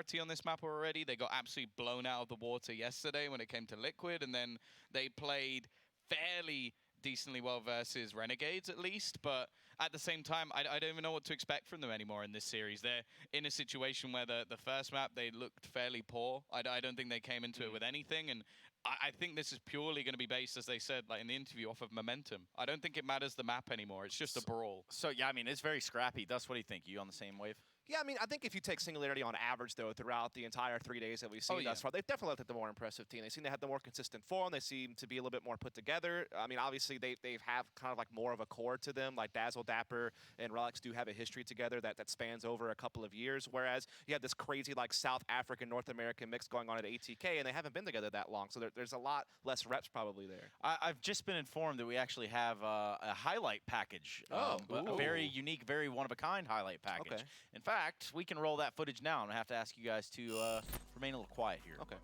Singularity on this map already. They got absolutely blown out of the water yesterday when it came to Liquid, and then they played fairly decently well versus Renegades at least, but at the same time, I don't even know what to expect from them anymore in this series. They're in a situation where the first map, they looked fairly poor. I don't think they came into it with anything, and I think this is purely going to be based, as they said like in the interview, off of momentum. I don't think it matters the map anymore. It's just a brawl. So, yeah, I mean, it's very scrappy. Dust, what do you think? You on the same wave? Yeah, I mean, I think if you take Singularity on average, though, throughout the entire 3 days that we've seen thus far, they've definitely looked at the more impressive team. They seem to have the more consistent form. They seem to be a little bit more put together. I mean, obviously, they have kind of like more of a core to them. Like Dazzle, Dapper, and Relics do have a history together that spans over a couple of years, whereas you have this crazy like South African, North American mix going on at ATK, and they haven't been together that long, so there's a lot less reps probably there. I've just been informed that we actually have a highlight package. A very unique, very one-of-a-kind highlight package. Okay. In fact, we can roll that footage now, and I have to ask you guys to remain a little quiet here. Okay.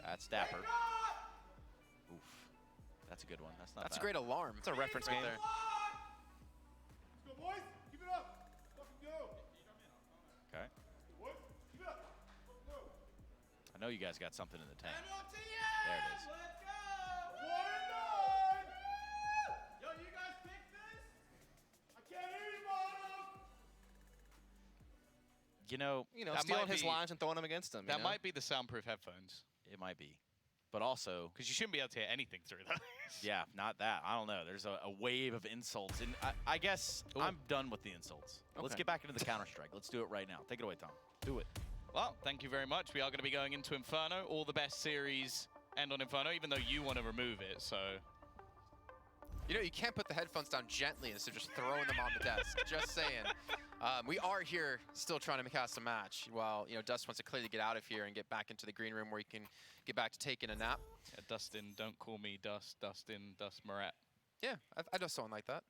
That's Dapper. Oof. That's a good one. That's not That's bad. a great alarm. It's a reference game. there. Let's go, boys. Keep it up. Fucking go. Okay. Boys, keep it up. Go. I know you guys got something in the tank. MLTS! There it is. Let's go. 1 and 9. Yo, you guys pick this? I can't hear you, bottom. You know, that stealing might his be- lines and throwing them against him. That might be the soundproof headphones. it might be. But also, Because you shouldn't be able to hear anything through those. yeah, not that. I don't know. There's a wave of insults. And I guess I'm done with the insults. Let's Okay. get back into the Counter-Strike. Let's do it right now. Take it away, Tom. Do it. Well, thank you very much. We are going to be going into Inferno. All the best series end on Inferno, even though you want to remove it, so... You know, you can't put the headphones down gently instead of just throwing them on the desk. Just saying. We are here still trying to cast a match while, Dust wants to clearly get out of here and get back into the green room where he can get back to taking a nap. Yeah, Dustin, don't call me Dust. Dustin, Dust Moret. Yeah, I know someone like that.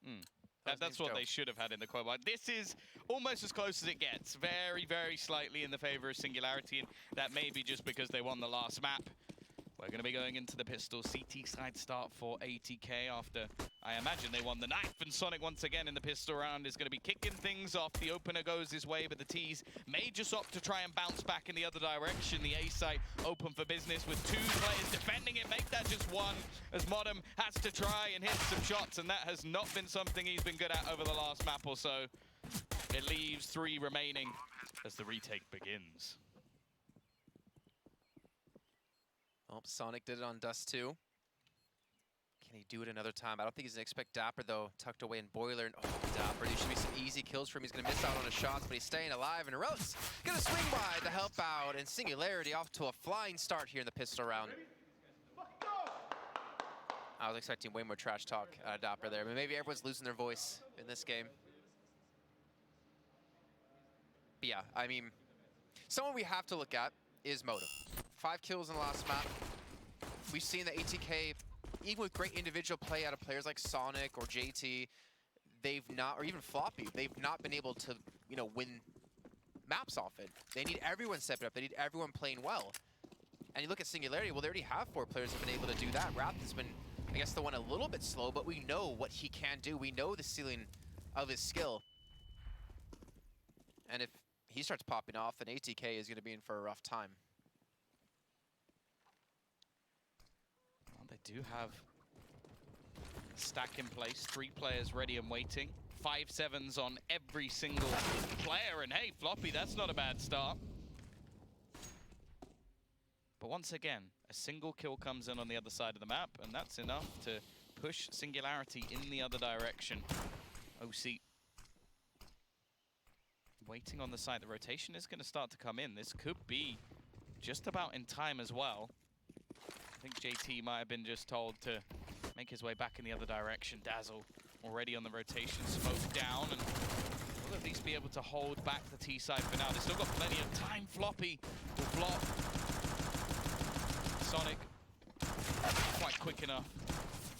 That's what they should have had in the quote. But this is almost as close as it gets. Very, very slightly in the favor of Singularity, and that may be just because they won the last map. We're going to be going into the pistol CT side start for ATK after, I imagine, they won the knife. And Sonic, once again, in the pistol round is going to be kicking things off. The opener goes his way, but the T's may just opt to try and bounce back in the other direction. The A site open for business with 2 players defending it. Make that just 1, as Modem has to try and hit some shots, and that has not been something he's been good at over the last map or so. It leaves 3 remaining as the retake begins. Oh, Sonic did it on Dust too. Can he do it another time? I don't think he's going to expect Dapper, though, tucked away in Boiler. And, oh, Dapper, these should be some easy kills for him. He's going to miss out on his shots, but he's staying alive. And Rose going to swing by to help out. And Singularity off to a flying start here in the pistol round. I was expecting way more trash talk out of Dapper there. But maybe everyone's losing their voice in this game. But yeah, I mean, someone we have to look at is Modem. 5 kills in the last map. We've seen that ATK, even with great individual play out of players like Sonic or JT, they've not, or even Floppy, they've not been able to, win maps off it. They need everyone stepping up. They need everyone playing well. And you look at Singularity, well, they already have 4 players that have been able to do that. Wrath has been, I guess, the one a little bit slow, but we know what he can do. We know the ceiling of his skill. And if he starts popping off, then ATK is going to be in for a rough time. Well, they do have a stack in place, 3 players ready and waiting. 5 7s on every single player, and hey, Floppy, that's not a bad start. But once again, a single kill comes in on the other side of the map, and that's enough to push Singularity in the other direction. OC waiting on the side. The rotation is going to start to come in. This could be just about in time as well. I think JT might have been just told to make his way back in the other direction. Dazzle already on the rotation, smoke down, and will at least be able to hold back the T side for now. They've still got plenty of time. Floppy will block. Sonic, quite quick enough.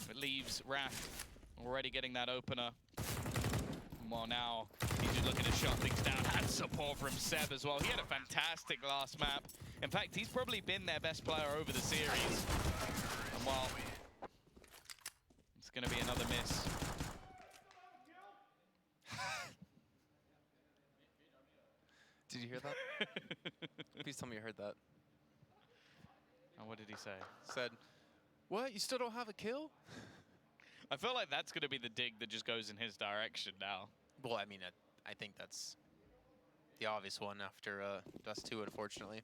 It leaves Wrath already getting that opener. Well, now he's just looking to shut things down. Had support from Seb as well. He had a fantastic last map. In fact, he's probably been their best player over the series. And well, it's going to be another miss. Did you hear that? Please tell me you heard that. And what did he say? Said, what? You still don't have a kill? I feel like that's going to be the dig that just goes in his direction now. Well, I mean, I think that's the obvious one after Dust 2, unfortunately.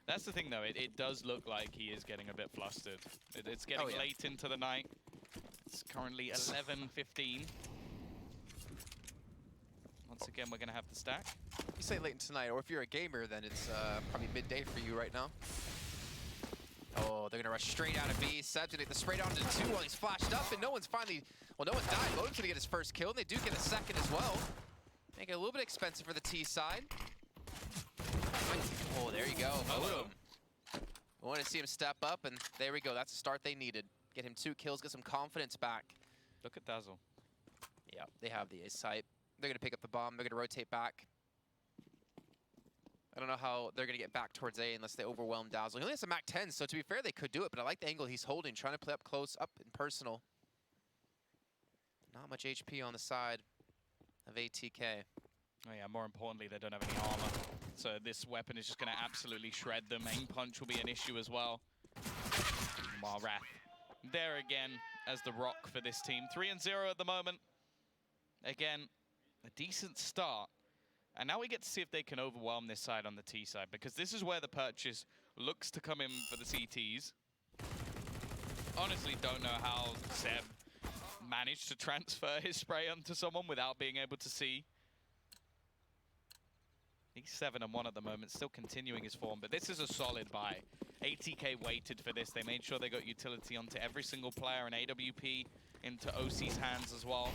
That's the thing, though. It does look like he is getting a bit flustered. It's getting late into the night. It's currently 11:15. Once again, we're going to have the stack. You say late tonight, or if you're a gamer, then it's probably midday for you right now. Oh, they're going to rush straight out of B. Seb's going to get the spray down to 2 while he's flashed up, and no one's finally... Well, no one's died. Modom's going to get his first kill, and they do get a second as well. Make it a little bit expensive for the T side. Oh, there you go, Modom. We want to see him step up, and there we go. That's the start they needed. Get him 2 kills, get some confidence back. Look at Dazzle. Yeah, they have the A site. They're going to pick up the bomb. They're going to rotate back. I don't know how they're going to get back towards A unless they overwhelm Dazzle. He only has a Mac 10, so to be fair, they could do it, but I like the angle he's holding, trying to play up close, up and personal. Not much HP on the side of ATK. Oh yeah, more importantly, they don't have any armor. So this weapon is just going to absolutely shred them. Aim punch will be an issue as well. While Wrath there again as the rock for this team. 3-0 at the moment. Again, a decent start. And now we get to see if they can overwhelm this side on the T side, because this is where the purchase looks to come in for the CTs. Honestly, don't know how Seb managed to transfer his spray onto someone without being able to see. He's 7-1 at the moment, still continuing his form, but this is a solid buy. ATK waited for this. They made sure they got utility onto every single player, and AWP into OC's hands as well.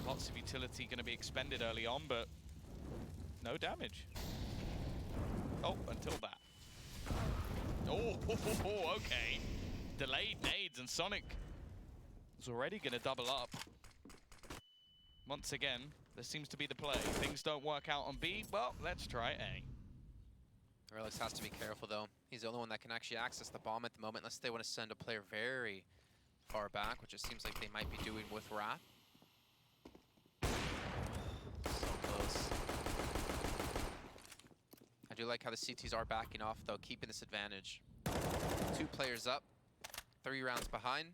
Lots of utility going to be expended early on, but no damage. Oh, until that. Oh, okay. Delayed nades, and Sonic is already going to double up. Once again, this seems to be the play. Things don't work out on B. Well, let's try A. Relics has to be careful, though. He's the only one that can actually access the bomb at the moment, unless they want to send a player very far back, which it seems like they might be doing with Wrath. So close. I do like how the CTs are backing off, though, keeping this advantage. 2 players up, 3 rounds behind.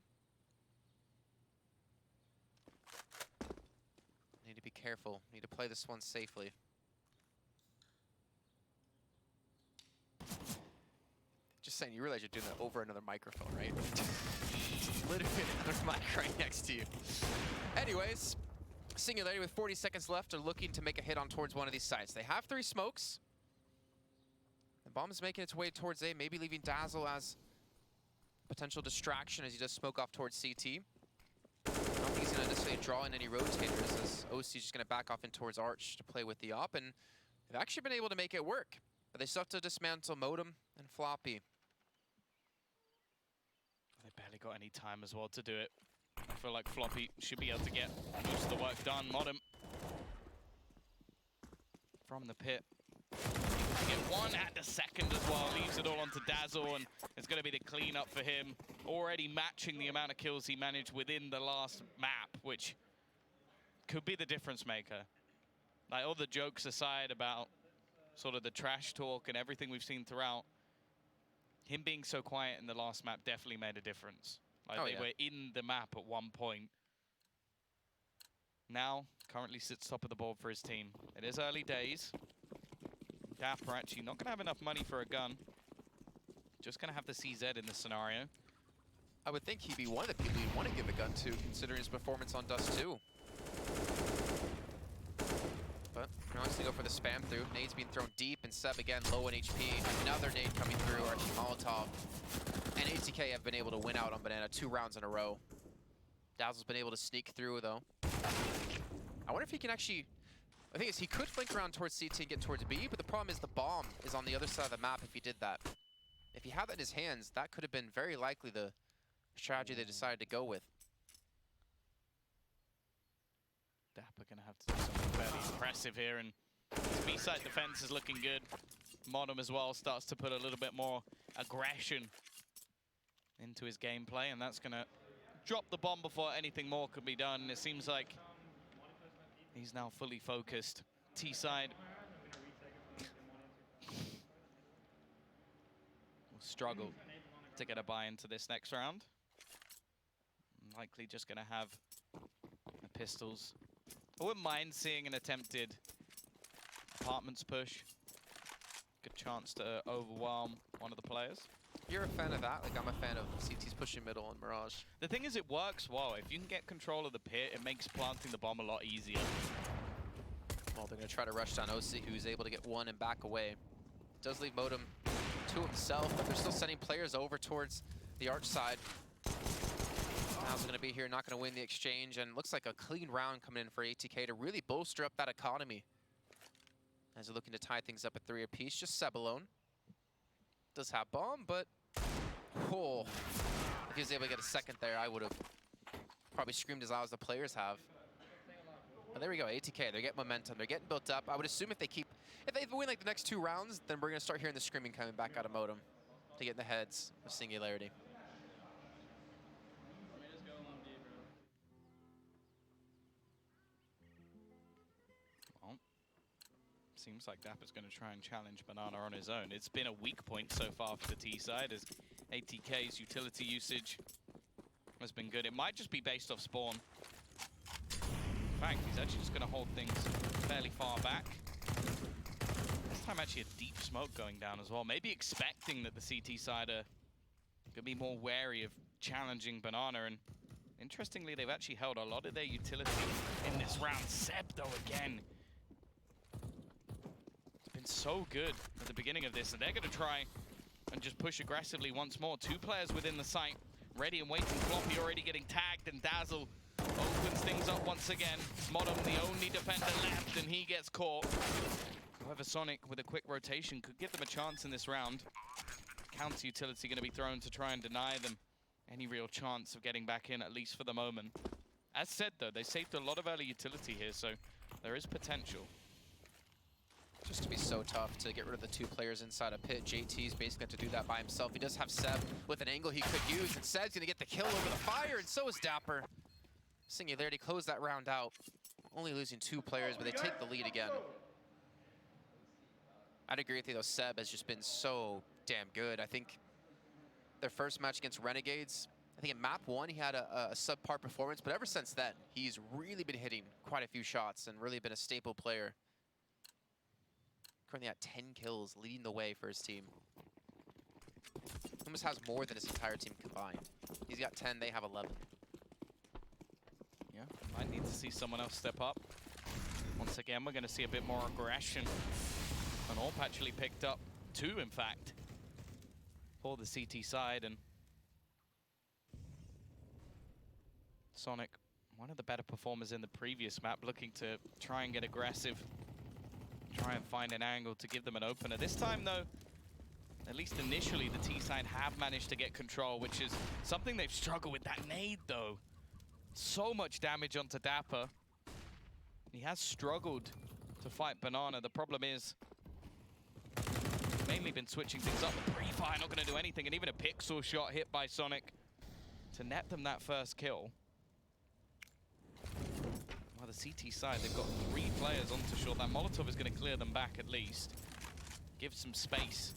Need to be careful. Need to play this one safely. Just saying, you realize you're doing that over another microphone, right? Literally another mic right next to you. Anyways, Singularity with 40 seconds left are looking to make a hit on towards one of these sites. They have 3 smokes. The bomb is making its way towards A, maybe leaving Dazzle as a potential distraction as he does smoke off towards CT. I don't think he's going to necessarily draw in any rotators, as OC is just going to back off in towards Arch to play with the op, and they've actually been able to make it work. But they still have to dismantle Modem and Floppy. They barely got any time as well to do it. I feel like Floppy should be able to get most of the work done. Modem from the pit. Get one at the second as well, leaves it all onto Dazzle, and it's going to be the cleanup for him. Already matching the amount of kills he managed within the last map, which could be the difference maker. Like, all the jokes aside about sort of the trash talk and everything we've seen throughout, him being so quiet in the last map definitely made a difference. Like, they were in the map at one point. Now, currently sits top of the board for his team. It is early days. Dapper actually not going to have enough money for a gun. Just going to have the CZ in this scenario. I would think he'd be one of the people you'd want to give a gun to, considering his performance on Dust 2. But he wants to go for the spam through. Nade's being thrown deep, and Seb again low in HP. Another nade coming through, Archie Molotov. And ATK have been able to win out on Banana 2 rounds in a row. Dazzle's been able to sneak through, though. I wonder if he can actually... The thing is, he could flank around towards CT and get towards B, but the problem is the bomb is on the other side of the map if he did that. If he had that in his hands, that could have been very likely the strategy they decided to go with. Dapper going to have to do something fairly impressive here, and his B-side defense is looking good. Modem as well starts to put a little bit more aggression into his gameplay, and that's going to drop the bomb before anything more could be done. It seems like he's now fully focused. T-side struggle to get a buy into this next round. Likely just going to have the pistols. I wouldn't mind seeing an attempted apartments push. Good chance to overwhelm one of the players. You're a fan of that? Like, I'm a fan of CT's pushing middle and Mirage. The thing is, it works well. If you can get control of the pit, it makes planting the bomb a lot easier. Well, they're going to try to rush down OC, who's able to get one and back away. Does leave Modem to himself, but they're still sending players over towards the arch side. Now's going to be here, not going to win the exchange, and looks like a clean round coming in for ATK to really bolster up that economy. As they're looking to tie things up at 3 apiece, just Seb alone. Does have bomb, but oh, if he was able to get a second there, I would have probably screamed as loud as the players have. But there we go, ATK, they're getting momentum, they're getting built up. I would assume if they win like the next 2 rounds, then we're gonna start hearing the screaming coming back out of Modem to get in the heads of Singularity. Well, seems like Dapper's gonna try and challenge Banana on his own. It's been a weak point so far for the T side as ATK's utility usage has been good. It might just be based off spawn. In fact, he's actually just going to hold things fairly far back. This time actually a deep smoke going down as well. Maybe expecting that the CT side are going to be more wary of challenging Banana. And interestingly, they've actually held a lot of their utility in this round. Seb, though, again. It's been so good at the beginning of this. And they're going to try and just push aggressively once more. 2 players within the site. Ready and waiting. Floppy already getting tagged, and Dazzle opens things up once again. Modem, the only defender left, and he gets caught. However, Sonic, with a quick rotation, could give them a chance in this round. Counter utility going to be thrown to try and deny them any real chance of getting back in, at least for the moment. As said, though, they saved a lot of early utility here, so there is potential. Just to be so tough to get rid of the 2 players inside a pit. JT's basically going to do that by himself. He does have Seb with an angle he could use, and Seb's going to get the kill over the fire, and so is Dapper. Singularity closed that round out. Only losing 2 players, but they take the lead again. I'd agree with you, though. Seb has just been so damn good. I think their first match against Renegades, I think in map 1 he had a subpar performance, but ever since then, he's really been hitting quite a few shots and really been a staple player. Currently at 10 kills, leading the way for his team. Almost has more than his entire team combined. He's got 10, they have 11. Yeah, might need to see someone else step up. Once again, we're going to see a bit more aggression. And AWP actually picked up 2, in fact, for the CT side. And Sonic, one of the better performers in the previous map, looking to try and get aggressive. Try and find an angle to give them an opener. This time, though, at least initially, the T side have managed to get control, which is something they've struggled with. That nade, though. So much damage onto Dapper. He has struggled to fight Banana. The problem is, mainly been switching things up. The pre-fire not going to do anything, and even a pixel shot hit by Sonic to net them that first kill. Well, the CT side, they've got 3 players onto short. That Molotov is going to clear them back at least. Give some space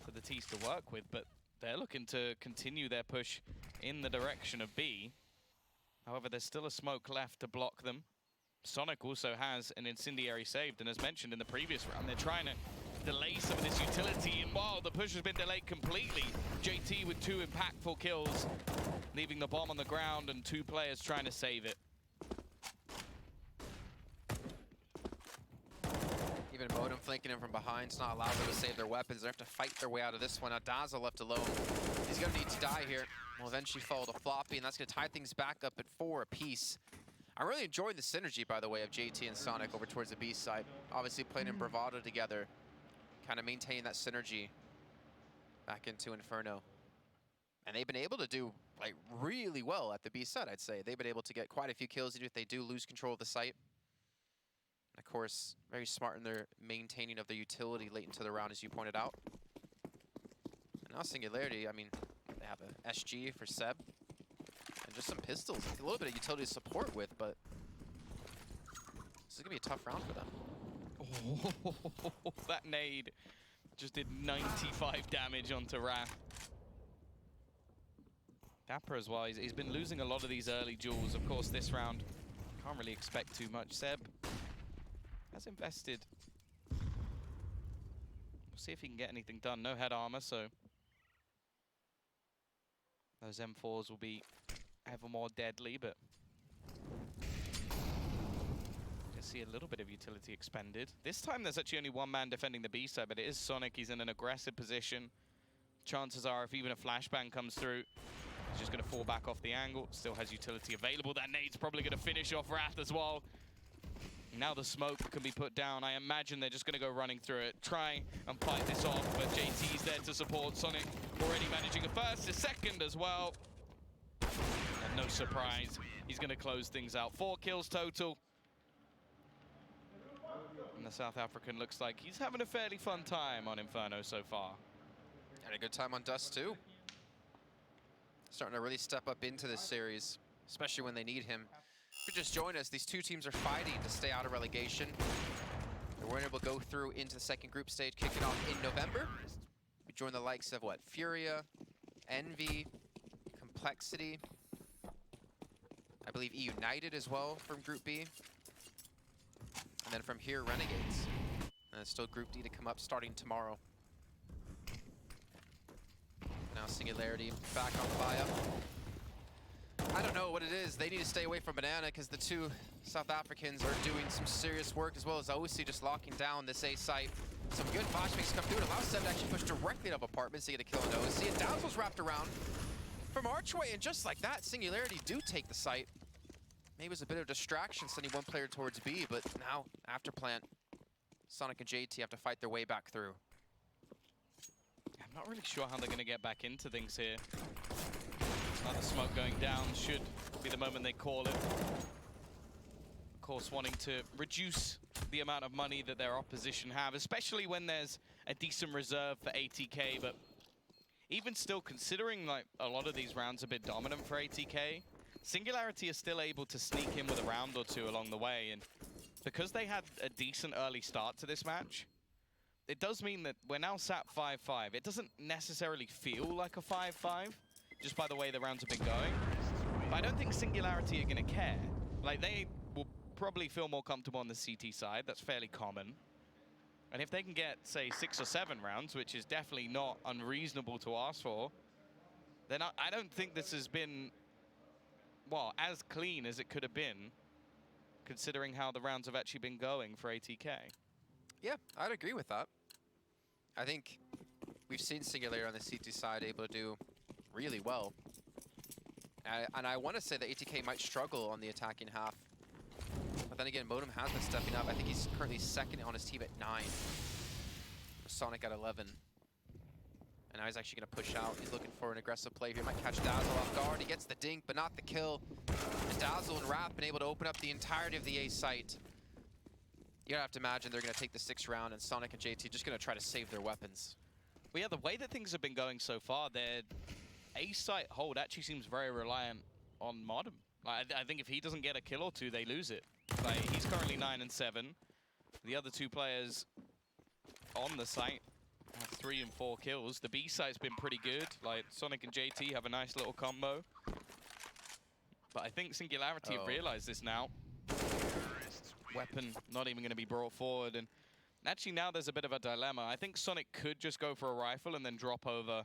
for the T's to work with, but they're looking to continue their push in the direction of B. However, there's still a smoke left to block them. Sonic also has an incendiary saved, and as mentioned in the previous round, they're trying to delay some of this utility, and while the push has been delayed completely, JT with 2 impactful kills, leaving the bomb on the ground and 2 players trying to save it. Even Modem flanking him from behind. It's not allowed them to save their weapons. They have to fight their way out of this one. Now Dazzle left alone. He's going to need to die here. Will eventually fall to Floppy, and that's going to tie things back up at 4 apiece. I'm really enjoying the synergy, by the way, of JT and Sonic over towards the B side. Obviously playing in Bravado together, kind of maintaining that synergy back into Inferno. And they've been able to do like really well at the B side, I'd say. They've been able to get quite a few kills, even if they do lose control of the site. And of course, very smart in their maintaining of the utility late into the round, as you pointed out. And now Singularity, I mean, they have a SG for Seb. And just some pistols. A little bit of utility to support with, but this is going to be a tough round for them. Oh, that nade Just did 95 damage onto Wrath. Dapper as well, he's been losing a lot of these early duels. Of course, this round, can't really expect too much. Seb has invested. We'll see if he can get anything done. No head armor, so those M4s will be ever more deadly, but just see a little bit of utility expended. This time there's actually only one man defending the B side, but it is Sonic. He's in an aggressive position. Chances are, if even a flashbang comes through, he's just going to fall back off the angle. Still has utility available. That nade's probably going to finish off Wrath as well. Now the smoke can be put down. I imagine they're just going to go running through it, try and fight this off, but JT's there to support. Sonic already managing a first, a second as well. And no surprise, he's going to close things out. 4 kills total. And the South African looks like he's having a fairly fun time on Inferno so far. Had a good time on Dust too. Starting to really step up into this series, especially when they need him. If you just join us, these two teams are fighting to stay out of relegation. They weren't able to go through into the second group stage, kicking off in November. We join the likes of what? Furia, Envy, Complexity. I believe E United as well from Group B. And then from here, Renegades. And it's still Group D to come up starting tomorrow. Now Singularity back on the buy-up. I don't know what it is. They need to stay away from Banana because the two South Africans are doing some serious work, as well as OC just locking down this A site. Some good flashbangs come through. It allows Seb to actually push directly out of apartments to get a kill on OC. And Dazzle's wrapped around from Archway, and just like that, Singularity do take the site. Maybe it was a bit of a distraction sending one player towards B, but now, after plant, Sonic and JT have to fight their way back through. I'm not really sure how they're going to get back into things here. Another smoke going down should be the moment they call it. Of course, wanting to reduce the amount of money that their opposition have, especially when there's a decent reserve for ATK. But even still, considering like a lot of these rounds are a bit dominant for ATK, Singularity is still able to sneak in with a round or two along the way. And because they had a decent early start to this match, it does mean that we're now sat 5-5. It doesn't necessarily feel like a 5-5, just by the way the rounds have been going. But I don't think Singularity are going to care. Like, they will probably feel more comfortable on the CT side. That's fairly common. And if they can get, say, 6 or 7 rounds, which is definitely not unreasonable to ask for, then I don't think this has been, well, as clean as it could have been, considering how the rounds have actually been going for ATK. Yeah, I'd agree with that. I think we've seen Singularity on the CT side able to do really well. And I want to say that ATK might struggle on the attacking half. But then again, Modem has been stepping up. I think he's currently second on his team at 9. Sonic at 11. And now he's actually going to push out. He's looking for an aggressive play here. Might catch Dazzle off guard. He gets the dink, but not the kill. And Dazzle and Wrath been able to open up the entirety of the A site. You're going to have to imagine they're going to take the 6th round, and Sonic and JT just going to try to save their weapons. Well, yeah, the way that things have been going so far, their A site hold actually seems very reliant on Modem. Like, I think if he doesn't get a kill or two, they lose it. Like, he's currently 9 and 7. The other 2 players on the site have 3 and 4 kills. The B site's been pretty good. Like, Sonic and JT have a nice little combo. But I think Singularity have realized this now. Weapon not even going to be brought forward. And actually now there's a bit of a dilemma. I think Sonic could just go for a rifle and then drop over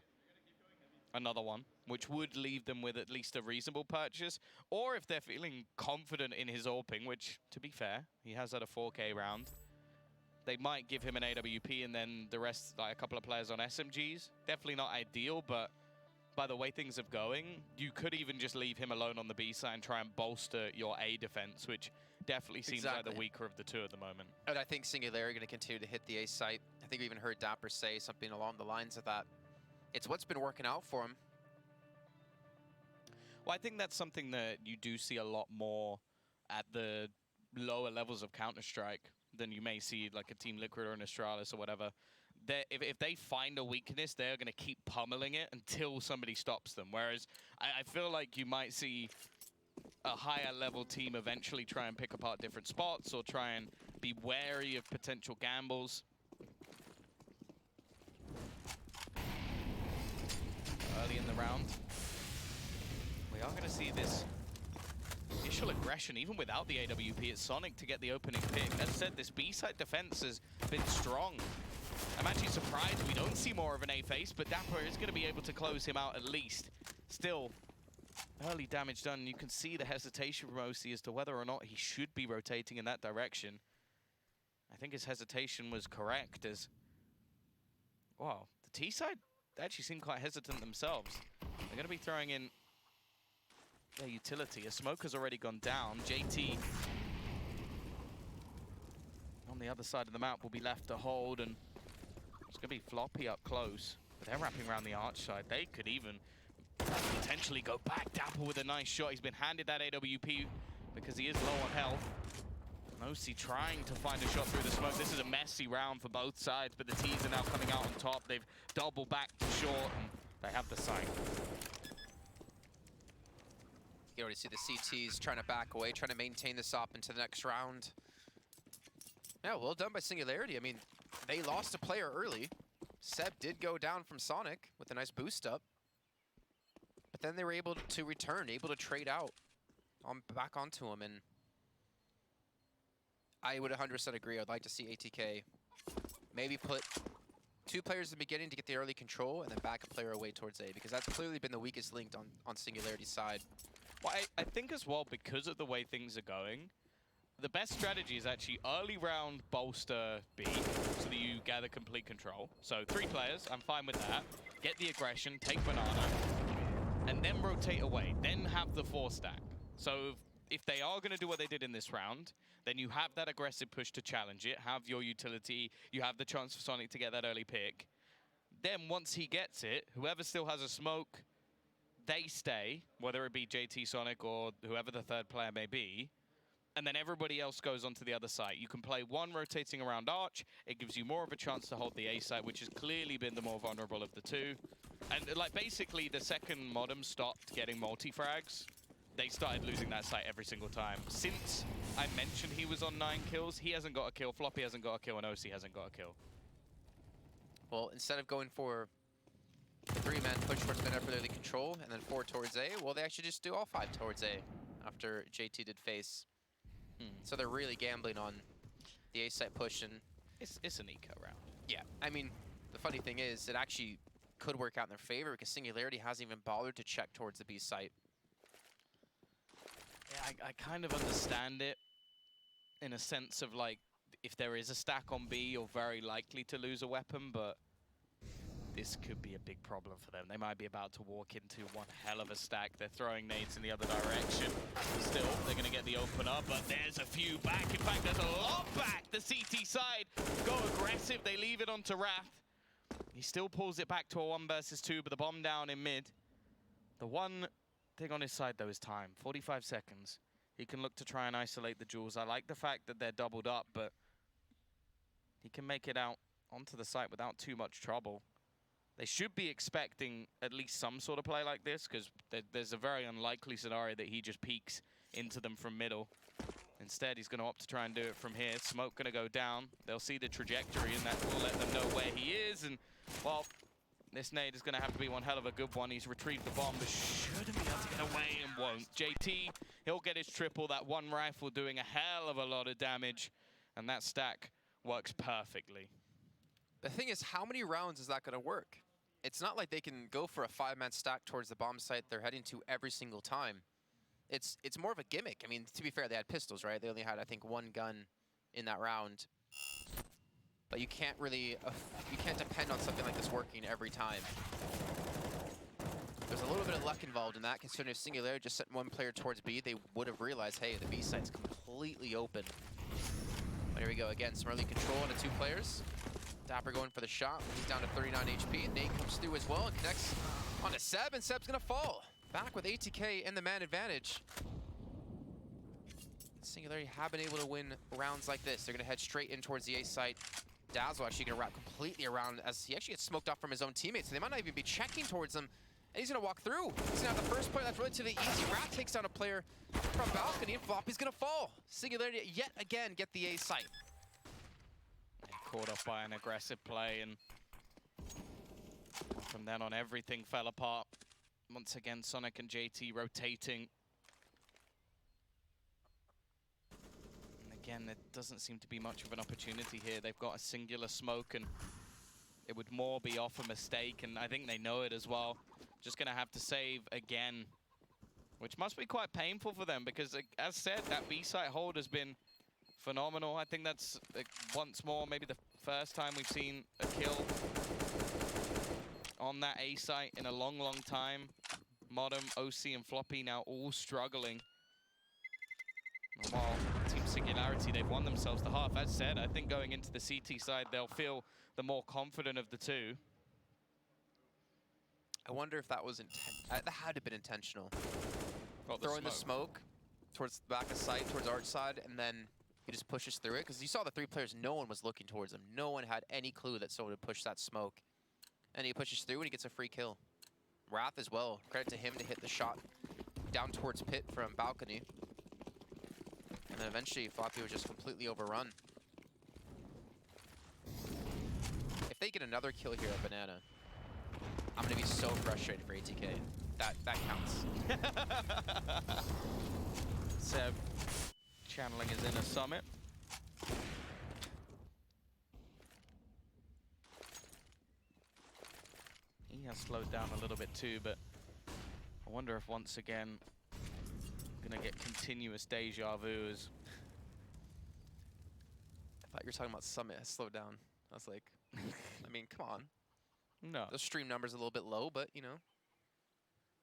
another one, which would leave them with at least a reasonable purchase. Or if they're feeling confident in his AWPing, which, to be fair, he has had a 4K round, they might give him an AWP and then the rest, like a couple of players on SMGs. Definitely not ideal, but by the way things are going, you could even just leave him alone on the B side and try and bolster your A defense, which definitely seems like the weaker of the 2 at the moment. And I think Singularity are going to continue to hit the A site. I think we even heard Dapper say something along the lines of that. It's what's been working out for him. Well, I think that's something that you do see a lot more at the lower levels of Counter-Strike than you may see like a Team Liquid or an Astralis or whatever. If they find a weakness, they're going to keep pummeling it until somebody stops them. Whereas I feel like you might see a higher level team eventually try and pick apart different spots or try and be wary of potential gambles. early in the round. We are going to see this initial aggression, even without the AWP. It's Sonic to get the opening pick. As I said, this B-side defense has been strong. I'm actually surprised we don't see more of an A-face, but Dapper is going to be able to close him out at least. Still, early damage done. You can see the hesitation from OC as to whether or not he should be rotating in that direction. I think his hesitation was correct as... Wow, the T-side actually seem quite hesitant themselves. They're going to be throwing in their utility. A smoke has already gone down. JT on the other side of the map will be left to hold, and it's going to be Floppy up close. But they're wrapping around the arch side. They could even potentially go back. Dapple with a nice shot. He's been handed that AWP because he is low on health. Mosi trying to find a shot through the smoke. This is a messy round for both sides, but the T's are now coming out on top. They've doubled back to short, and they have the site. You already see the CTs trying to back away, trying to maintain this up into the next round. Yeah, well done by Singularity. I mean, they lost a player early. Seb did go down from Sonic with a nice boost up. But then they were able to return, able to trade out back onto him. And I would 100% agree. I'd like to see ATK maybe put 2 players in the beginning to get the early control and then back a player away towards A, because that's clearly been the weakest link on Singularity's side. Well, I think as well, because of the way things are going, the best strategy is actually early round bolster B so that you gather complete control. So 3 players, I'm fine with that. Get the aggression, take Banana, and then rotate away. Then have the 4 stack. So if they are going to do what they did in this round, then you have that aggressive push to challenge it, have your utility, you have the chance for Sonic to get that early pick. Then once he gets it, whoever still has a smoke, they stay, whether it be JT Sonic or whoever the third player may be, and then everybody else goes onto the other side. You can play one rotating around Arch. It gives you more of a chance to hold the A side, which has clearly been the more vulnerable of the two. And like basically the second Modem stopped getting multi-frags, they started losing that site every single time. Since I mentioned he was on 9 kills, he hasn't got a kill, Floppy hasn't got a kill, and OC hasn't got a kill. Well, instead of going for the 3-man push towards mid for early control and then 4 towards A, well, they actually just do all 5 towards A after JT did face. So they're really gambling on the A site push, and it's an eco round. Yeah, I mean, the funny thing is, it actually could work out in their favor because Singularity hasn't even bothered to check towards the B site. Yeah, I kind of understand it in a sense of like, if there is a stack on B, you're very likely to lose a weapon, but this could be a big problem for them. They might be about to walk into one hell of a stack. They're throwing nades in the other direction. Still, they're going to get the opener, but there's a few back. In fact, there's a lot back. The CT side go aggressive. They leave it onto Wrath. He still pulls it back to a 1 versus 2, but the bomb down in mid. The one thing on his side, though, is time. 45 seconds. He can look to try and isolate the jewels. I like the fact that they're doubled up, but he can make it out onto the site without too much trouble. They should be expecting at least some sort of play like this, because there's a very unlikely scenario that he just peeks into them from middle. Instead, he's going to opt to try and do it from here. Smoke going to go down. They'll see the trajectory, and that will let them know where he is. And, well, this nade is going to have to be one hell of a good one. He's retrieved the bomb, but shouldn't be able to get away and won't. JT, he'll get his triple. That one rifle doing a hell of a lot of damage, and that stack works perfectly. The thing is, how many rounds is that going to work? It's not like they can go for a 5-man stack towards the bomb site they're heading to every single time. It's more of a gimmick. I mean, to be fair, they had pistols, right? They only had, I think, 1 gun in that round. But you can't really, you can't depend on something like this working every time. There's a little bit of luck involved in that, considering if Singularity just sent 1 player towards B, they would have realized, hey, the B site's completely open. But here we go again, some early control on the 2 players. Dapper going for the shot. He's down to 39 HP. Nate comes through as well and connects onto Seb, and Seb's gonna fall. Back with ATK and the man advantage. Singularity have been able to win rounds like this. They're gonna head straight in towards the A site. Dazzle actually gonna wrap completely around as he actually gets smoked off from his own teammates. So they might not even be checking towards him. And he's gonna walk through. He's gonna have the first player that's relatively easy. Wrath takes down a player from balcony, and Floppy's gonna fall. Singularity yet again get the A site. Caught off by an aggressive play, and From then on, everything fell apart. Once again, Sonic and JT rotating. And again, there doesn't seem to be much of an opportunity here. They've got a singular smoke, and it would more be off a mistake, and I think they know it as well. Just going to have to save again, which must be quite painful for them, because, as said, that B-site hold has been phenomenal. I think that's, once more, maybe the first time we've seen a kill on that A site in a long, long time. Modem, OC, and Floppy now all struggling. And while Team Singularity, they've won themselves the half. As said, I think going into the CT side, they'll feel the more confident of the two. I wonder if that was that had to have been intentional. Throwing the smoke towards the back of sight, towards Arch side, and then he just pushes through it. Because you saw the three players, no one was looking towards him. No one had any clue that someone would push that smoke. And he pushes through and he gets a free kill. Wrath as well. Credit to him to hit the shot down towards pit from balcony. And then eventually Floppy was just completely overrun. If they get another kill here at Banana, I'm gonna be so frustrated for ATK. That counts. Seb channeling his inner Summit. He has slowed down a little bit too, but I wonder if once again I'm gonna get continuous deja vus. I thought you were talking about Summit has slowed down. I was like, I mean, come on. No. The stream number's a little bit low, but you know.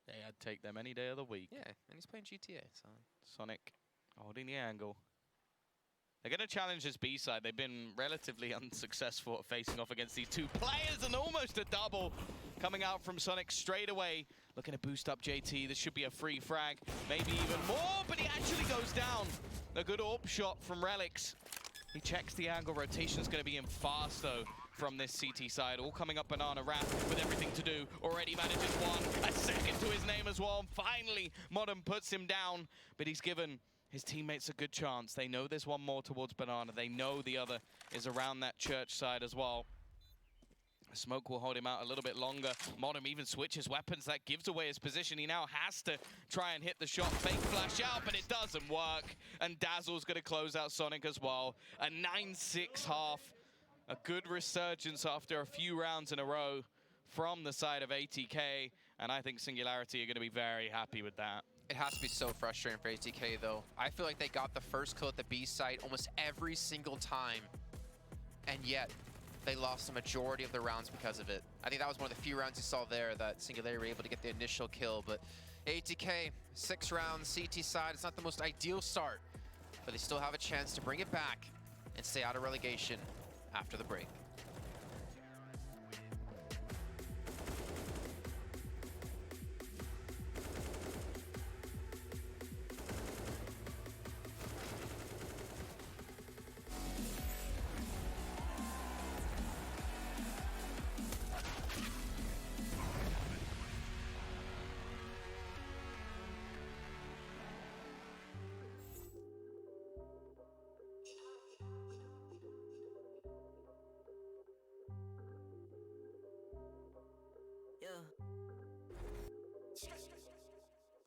Hey, I'd take them any day of the week. Yeah, and he's playing GTA, so. Sonic holding the angle. They're going to challenge this B-side. They've been relatively unsuccessful at facing off against these two players, and almost a double coming out from Sonic straight away. Looking to boost up JT. This should be a free frag, maybe even more, but he actually goes down. A good AWP shot from Relics. He checks the angle. Rotation's going to be in fast, though, from this CT side. All coming up Banana. Wrath with everything to do. Already manages one. A second to his name as well. Finally, Modern puts him down, but he's given his teammates a good chance. They know there's one more towards Banana. They know the other is around that church side as well. Smoke will hold him out a little bit longer. Modem even switches weapons. That gives away his position. He now has to try and hit the shot. Fake flash out, but it doesn't work. And Dazzle's going to close out Sonic as well. A 9-6 half. A good resurgence after a few rounds in a row from the side of ATK. And I think Singularity are going to be very happy with that. It has to be so frustrating for ATK, though. I feel like they got the first kill at the B site almost every single time. And yet, they lost the majority of the rounds because of it. I think that was one of the few rounds you saw there that Singularity were able to get the initial kill. But ATK, 6 rounds, CT side, it's not the most ideal start. But they still have a chance to bring it back and stay out of relegation after the break.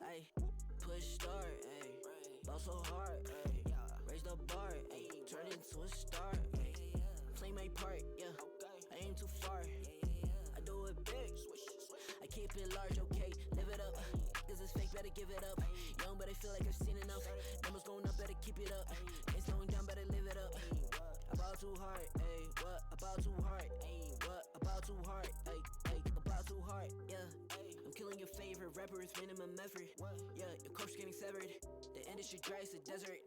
Ay, push start, ay, ball so hard, ay, raise the bar, ay, turn into a star, ay, play my part, yeah, I aim too far, I do it big, I keep it large, okay, live it up, this is fake, better give it up, young but I feel like I've seen enough, numbers going up, better keep it up, ain't slowing down, better live it up, about too hard, ay, what, about too hard, ay, what, about too hard, ay, about too hard, yeah. I'm killing your favorite rapper with minimum effort. Yeah, your corpse getting severed. The industry dry as a desert.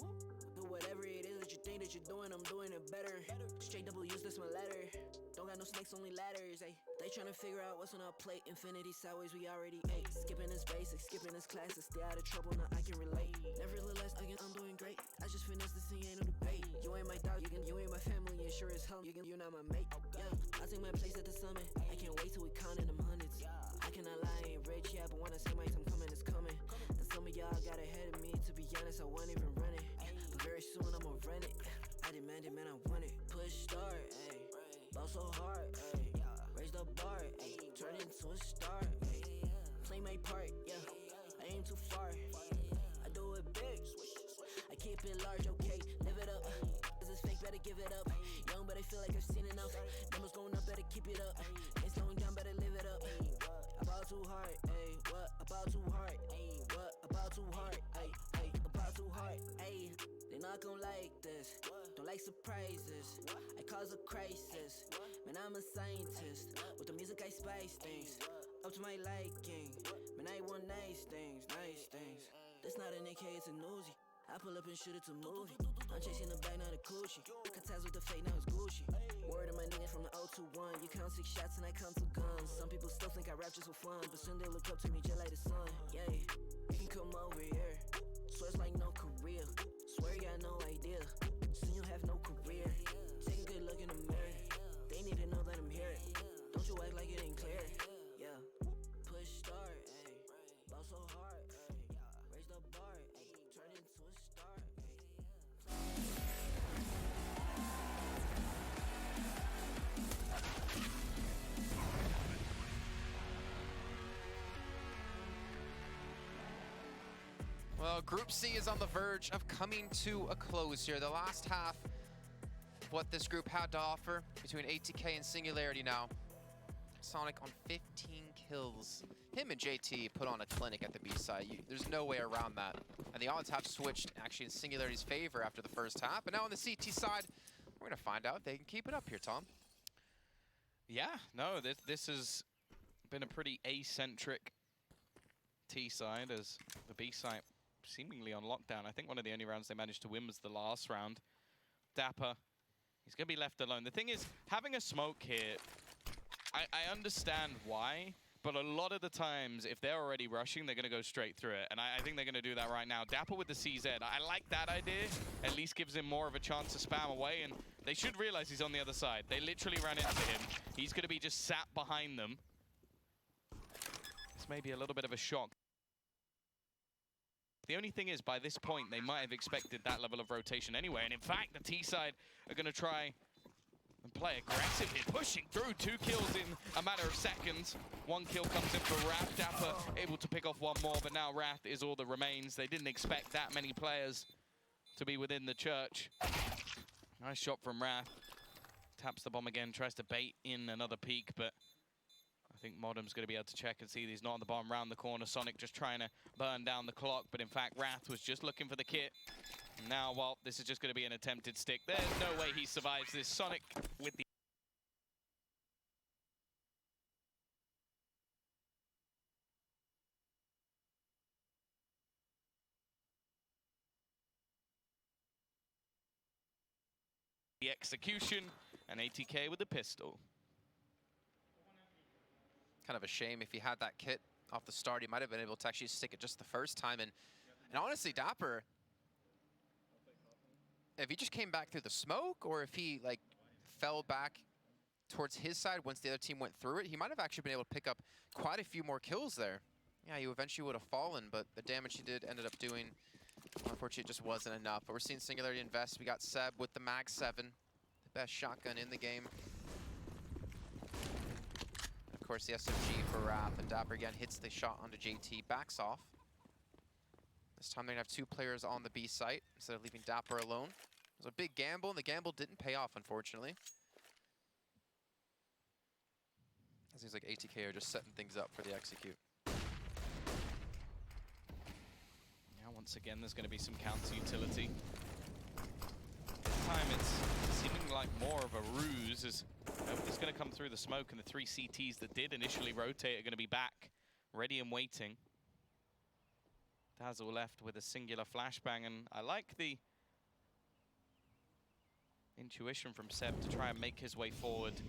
Do whatever it is that you think that you're doing, I'm doing it better. Straight double use, that's my letter. Don't got no snakes, only ladders. Ay. They tryna figure out what's on our plate. Infinity sideways, we already ate. Skipping this basic, skipping this class to stay out of trouble. Now I can relate. Nevertheless, again, I'm doing great. I just finished this thing, ain't no debate. You ain't my dog, you ain't my family, and sure as hell, you're not my mate. Yeah, I take my place at the summit. I can't wait till we counting them hundreds. I cannot lie, I ain't rich, yeah, but when I say my time coming, it's coming. And some of y'all got ahead of me, to be honest, I wasn't even running. But very soon I'ma run it. I demand it, man, I want it. Push start, ayy, ball so hard, ayy, raise the bar, ayy, turn into a star. Ayy, play my part, yeah. I aim too far. I do it big. I keep it large, okay. Live it up. This is fake, better give it up. Young, but I feel like I've seen enough. Numbers going up, better keep it up. Ain't slowing down, better live it up. About too hard, ayy. What about too hard? Ayy, what about too hard? Ayy, about too hard. Ayy, they not gon' like this. Don't like surprises. I cause a crisis. Man, I'm a scientist. With the music, I spice things up to my liking. Man, I want nice things, nice things. This not an AK, it's a Uzi. I pull up and shoot it to movie. I'm chasing the bag, not a coochie. Cut ties with the fake, now it's Gucci. Word of my niggas from the 021. You count 6 shots and I count 2 guns. Some people still think I rap just for fun, but soon they look up to me just like the sun. Yeah, you can come over here. Swear it's like no career. Swear you got no idea. Soon you have no career. Take a good look in the mirror. They need to know that I'm here. Don't you act like it ain't clear. Yeah, push start, ayy. Ball so hard, ayy. Raise the bar, ayy. Turn into a star, ayy. Well, Group C is on the verge of coming to a close here. The last half of what this group had to offer between ATK and Singularity now. Sonic on 15 kills. Him and JT put on a clinic at the B side. There's no way around that. And the odds have switched actually in Singularity's favor after the first half. But now on the CT side, we're going to find out if they can keep it up here, Tom. Yeah, no, this has been a pretty eccentric T side as the B side seemingly on lockdown. I think one of the only rounds they managed to win was the last round. Dapper, he's going to be left alone. The thing is, having a smoke here, I understand why, but a lot of the times, if they're already rushing, they're going to go straight through it. And I think they're going to do that right now. Dapper with the CZ, I like that idea. At least gives him more of a chance to spam away, and they should realize he's on the other side. They literally ran into him. He's going to be just sat behind them. This may be a little bit of a shock. The only thing is, by this point, they might have expected that level of rotation anyway. And in fact, the T side are going to try and play aggressive here, pushing through 2 kills in a matter of seconds. 1 kill comes in for Wrath. Dapper able to pick off 1 more, but now Wrath is all that remains. They didn't expect that many players to be within the church. Nice shot from Wrath. Taps the bomb again, tries to bait in another peek, but I think Modem's going to be able to check and see that he's not on the bomb round the corner. Sonic just trying to burn down the clock, but in fact, Wrath was just looking for the kit. Now, well, this is just going to be an attempted stick. There's no way he survives this. Sonic with the execution, and ATK with the pistol. Kind of a shame. If he had that kit off the start, he might have been able to actually stick it just the first time. And honestly, Dapper, if he just came back through the smoke, or if he like fell back towards his side once the other team went through it, he might have actually been able to pick up quite a few more kills there. Yeah, he eventually would have fallen, but the damage he did ended up doing, unfortunately, it just wasn't enough. But we're seeing Singularity invest. We got Seb with the Mag 7, the best shotgun in the game. Of course, the SMG for Wrath, and Dapper again hits the shot onto JT, backs off. This time they're gonna have 2 players on the B site instead of leaving Dapper alone. It was a big gamble, and the gamble didn't pay off, unfortunately. It seems like ATK are just setting things up for the execute. Yeah, once again, there's going to be some counter utility. This time it's seeming like more of a ruse, as nobody's going to come through the smoke, and the 3 CTs that did initially rotate are going to be back, ready and waiting. Dazzle left with a singular flashbang, and I like the intuition from Seb to try and make his way forward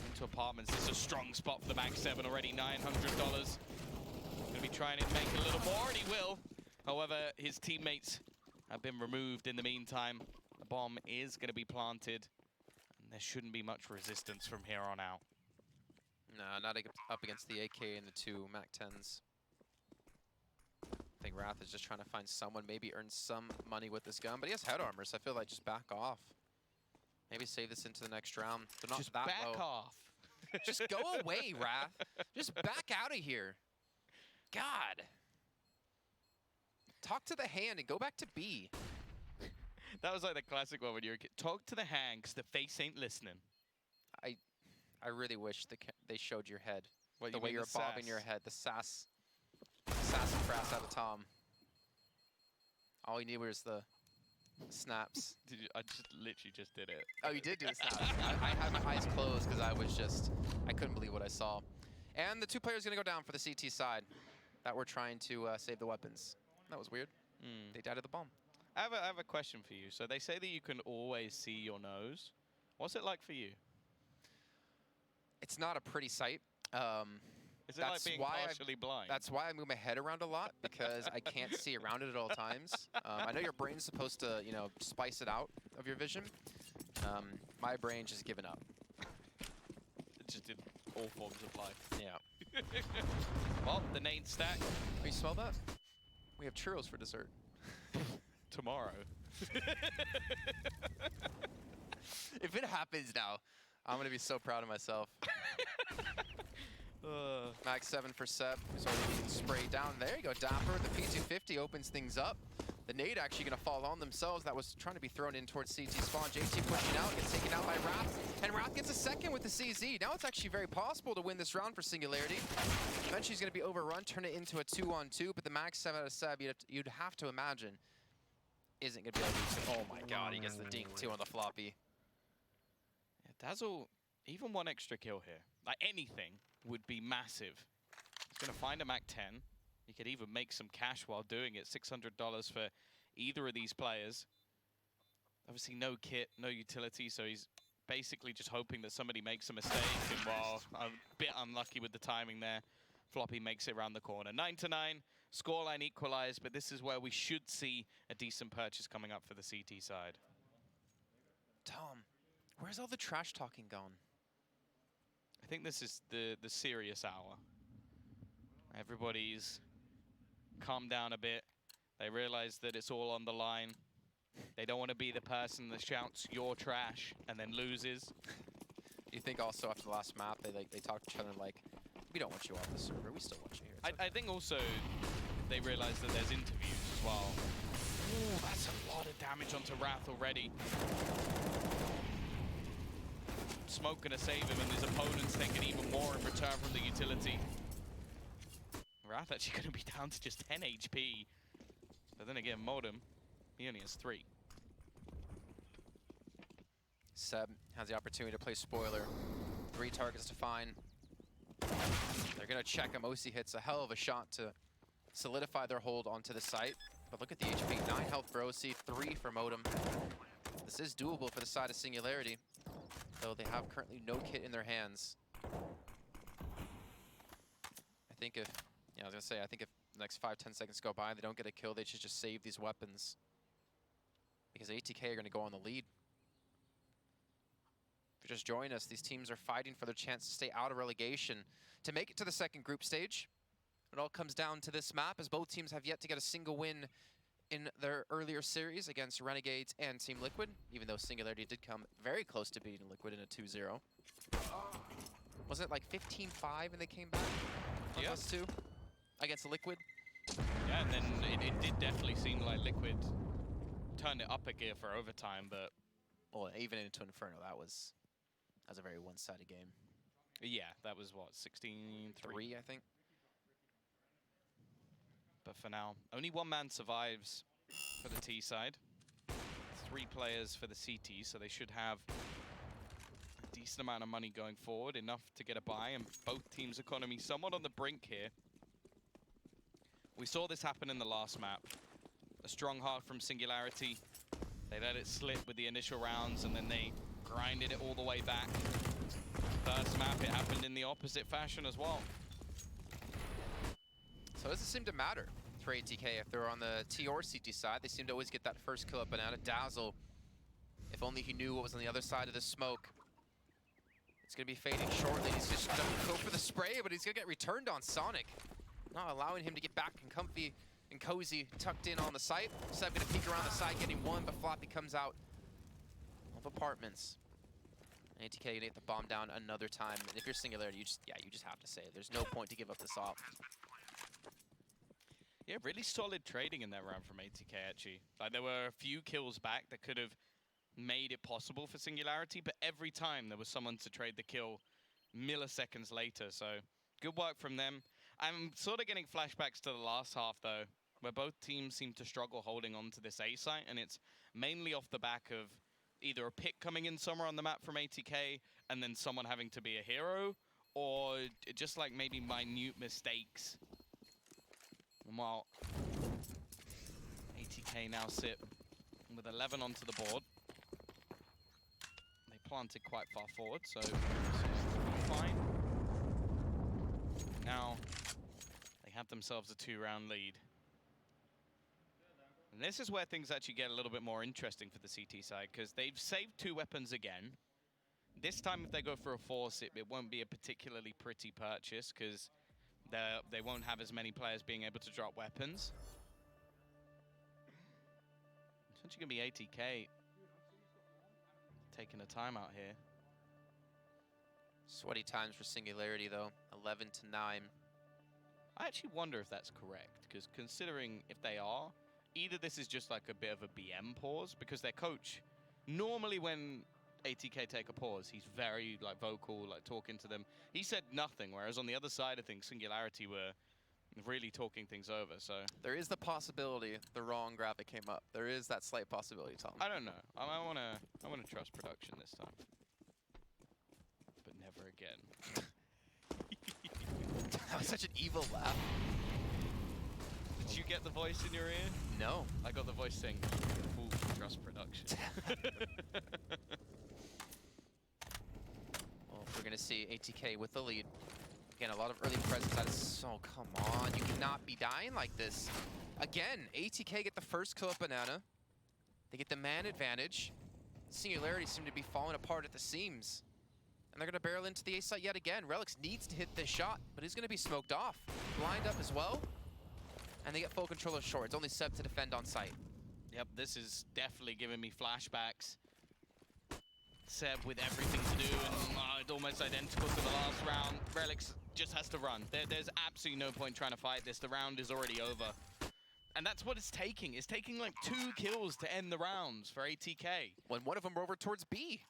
into apartments. This is a strong spot for the Mag 7 already, $900. Going to be trying to make a little more, and he will. However, his teammates have been removed in the meantime. The bomb is going to be planted, and there shouldn't be much resistance from here on out. No, not up against the AK and the 2 Mac 10s. I think Wrath is just trying to find someone, maybe earn some money with this gun, but he has head armor, so I feel like just back off. Maybe save this into the next round. They're not just that back low. off. Just go away, Wrath. Just back out of here. God. Talk to the hand and go back to B. That was like the classic one when you were a kid. Talk to the hand, because the face ain't listening. I really wish they showed your head. What, the you way mean you're the bobbing sass? your head. The sass. Sassafras out of Tom. All you need was the snaps. I just literally just did it. Oh, you did do the snaps. I had my eyes closed because I couldn't believe what I saw. And the 2 players going to go down for the CT side that were trying to save the weapons. That was weird. They died at the bomb. I have a question for you. So they say that you can always see your nose. What's it like for you? It's not a pretty sight. Is it like being partially blind? That's why I move my head around a lot, because I can't see around it at all times. I know your brain's supposed to, you know, spice it out of your vision. My brain just given up. It just did all forms of life. Yeah. Well, the nade stack. Oh, you smell that? We have churros for dessert. Tomorrow. If it happens now, I'm going to be so proud of myself. Max 7 for Seb, who's already being sprayed down. There you go, Dapper. The P250 opens things up. The nade actually going to fall on themselves. That was trying to be thrown in towards CT spawn. JT pushing out, gets taken out by Wrath. And Wrath gets a second with the CZ. Now it's actually very possible to win this round for Singularity. Eventually he's going to be overrun, turn it into a 2-on-2. But the Max 7 out of Seb, you'd have to imagine, isn't going to be able to do so. Oh my god, he gets the dink 2 on the floppy. Yeah, Dazzle, even one extra kill here, like anything, would be massive. He's going to find a Mac 10. He could even make some cash while doing it. $600 for either of these players. Obviously no kit, no utility, so he's basically just hoping that somebody makes a mistake. And while a bit unlucky with the timing there, Floppy makes it around the corner. 9-9, scoreline equalized, but this is where we should see a decent purchase coming up for the CT side. Tom, where's all the trash talking gone? I think this is the serious hour. Everybody's calmed down a bit. They realize that it's all on the line. They don't want to be the person that shouts, "You're trash," and then loses. Do you think also after the last map, they talk to each other like, we don't want you off the server, we still want you here. I think also they realize that there's interviews as well. Ooh, that's a lot of damage onto Wrath already. Smoke gonna save him, and his opponent's taking even more in return from the utility. Wrath actually gonna be down to just 10 HP. But then again, Modem, he only has 3. Seb has the opportunity to play spoiler. 3 targets to find. They're gonna check him. OC hits a hell of a shot to solidify their hold onto the site. But look at the HP, 9 health for OC, 3 for Modem. This is doable for the side of Singularity, though they have currently no kit in their hands. I think if, yeah, I was gonna say, I think if the next 5-10 seconds go by and they don't get a kill, they should just save these weapons. Because ATK are gonna go on the lead. If you're just joining us, these teams are fighting for their chance to stay out of relegation, to make it to the second group stage. It all comes down to this map, as both teams have yet to get a single win in their earlier series against Renegades and Team Liquid, even though Singularity did come very close to beating Liquid in a 2-0. Wasn't it like 15-5 and they came back on Yeah. those 2 against Liquid? Yeah, and then it did definitely seem like Liquid turned it up a gear for overtime, but... Well, even into Inferno, that was a very one-sided game. Yeah, that was what, 16-3? 3, I think. But for now, only one man survives for the T side. 3 players for the CT, so they should have a decent amount of money going forward, enough to get a buy, and both teams' economy somewhat on the brink here. We saw this happen in the last map. A strong heart from Singularity. They let it slip with the initial rounds, and then they grinded it all the way back. First map, it happened in the opposite fashion as well. So it doesn't seem to matter for ATK if they're on the T or CT side. They seem to always get that first kill up and out of Dazzle. If only he knew what was on the other side of the smoke. It's going to be fading shortly. He's just going to go for the spray, but he's going to get returned on Sonic. Not allowing him to get back and comfy and cozy, tucked in on the site. Seb going to peek around the side, getting 1, but Floppy comes out of apartments. ATK gonna get the bomb down another time. And if you're Singularity, you just have to say it. There's no point to give up this off. Yeah, really solid trading in that round from ATK, actually. Like, there were a few kills back that could have made it possible for Singularity, but every time there was someone to trade the kill milliseconds later, so good work from them. I'm sort of getting flashbacks to the last half, though, where both teams seem to struggle holding on to this A site, and it's mainly off the back of either a pick coming in somewhere on the map from ATK, and then someone having to be a hero, or just like maybe minute mistakes. And while ATK now sit with 11 onto the board, they planted quite far forward, so this is fine. Now they have themselves a 2-round lead. And this is where things actually get a little bit more interesting for the CT side, because they've saved 2 weapons again. This time if they go for a force, it won't be a particularly pretty purchase, because they won't have as many players being able to drop weapons. It's actually going to be ATK taking a timeout here. Sweaty times for Singularity, though. 11 to 9. I actually wonder if that's correct, because considering if they are, either this is just like a bit of a BM pause, because their coach, normally when ATK take a pause, he's very like vocal, like talking to them. He said nothing, whereas on the other side of things, Singularity were really talking things over, so. There is the possibility the wrong graphic came up. There is that slight possibility, Tom. I don't know. I wanna trust production this time. But never again. That was such an evil laugh. Did you get the voice in your ear? No. I got the voice saying, "Fool, trust production." Well, we're going to see ATK with the lead. Again, a lot of early presence. That is so, come on. You cannot be dying like this. Again, ATK get the first kill at Banana. They get the man advantage. Singularity seem to be falling apart at the seams. And they're going to barrel into the A site yet again. Relix needs to hit this shot, but he's going to be smoked off. Blind up as well. And they get full control of short. It's only Seb to defend on site. Yep, this is definitely giving me flashbacks. Seb with everything to do, and it's almost identical to the last round. Relix just has to run. There's absolutely no point trying to fight this. The round is already over. And that's what it's taking. It's taking like 2 kills to end the rounds for ATK. When one of them were over towards B.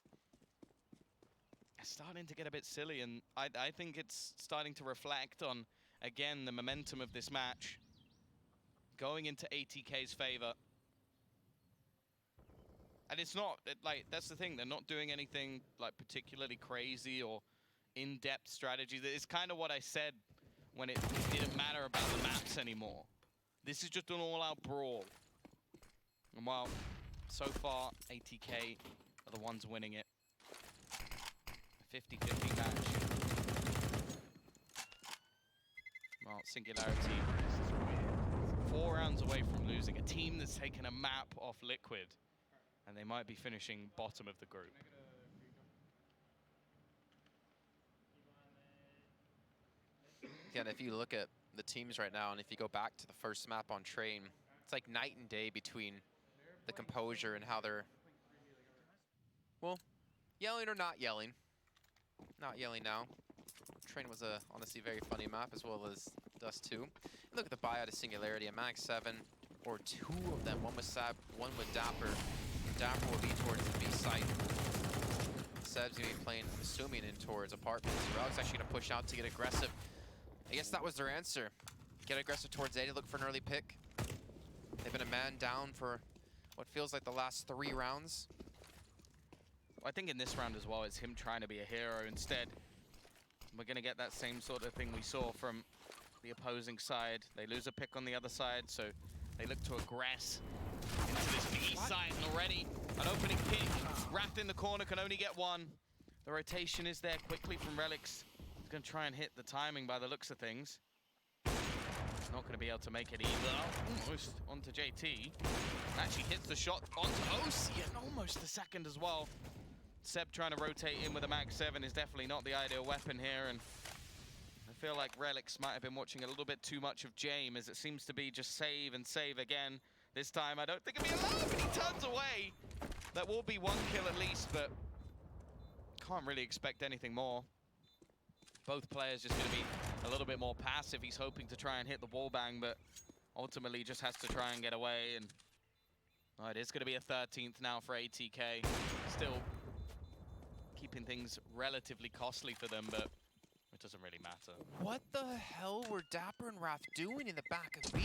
It's starting to get a bit silly, and I think it's starting to reflect on, again, the momentum of this match going into ATK's favor. And it's not, like, that's the thing, they're not doing anything, like, particularly crazy or in-depth strategy. It's kind of what I said when it didn't matter about the maps anymore. This is just an all-out brawl. And while, so far, ATK are the ones winning it. A 50-50 match. Well, Singularity, 4 rounds away from losing. A team that's taken a map off Liquid. And they might be finishing bottom of the group. Again, if you look at the teams right now, and if you go back to the first map on Train, it's like night and day between the composure and how they're, well, yelling or not yelling. Not yelling now. Train was a honestly very funny map, as well as Dust 2. Look at the buyout of Singularity. A Max 7, or 2 of them. One with Sab, one with Dapper. Dapper will be towards the B site. Seb's going to be playing, I'm assuming, in towards apartments. Relix actually going to push out to get aggressive. I guess that was their answer. Get aggressive towards A to look for an early pick. They've been a man down for what feels like the last 3 rounds. I think in this round as well, it's him trying to be a hero. Instead, we're going to get that same sort of thing we saw from the opposing side. They lose a pick on the other side, so they look to aggress into this B side, and already an opening pick. Wrapped in the corner, can only get 1. The rotation is there quickly from Relix. He's going to try and hit the timing by the looks of things. He's not going to be able to make it either. Almost onto JT. Actually hits the shot onto OC, and almost the second as well. Seb trying to rotate in with a Mag 7 is definitely not the ideal weapon here, and I feel like Relix might have been watching a little bit too much of Jame, as it seems to be just save and save again. This time, I don't think it'll be allowed, but he turns away. That will be 1 kill at least, but can't really expect anything more. Both players just going to be a little bit more passive. He's hoping to try and hit the wall bang, but ultimately just has to try and get away. And oh, it is going to be a 13th now for ATK. Still keeping things relatively costly for them, but it doesn't really matter. What the hell were Dapper and Wrath doing in the back of B?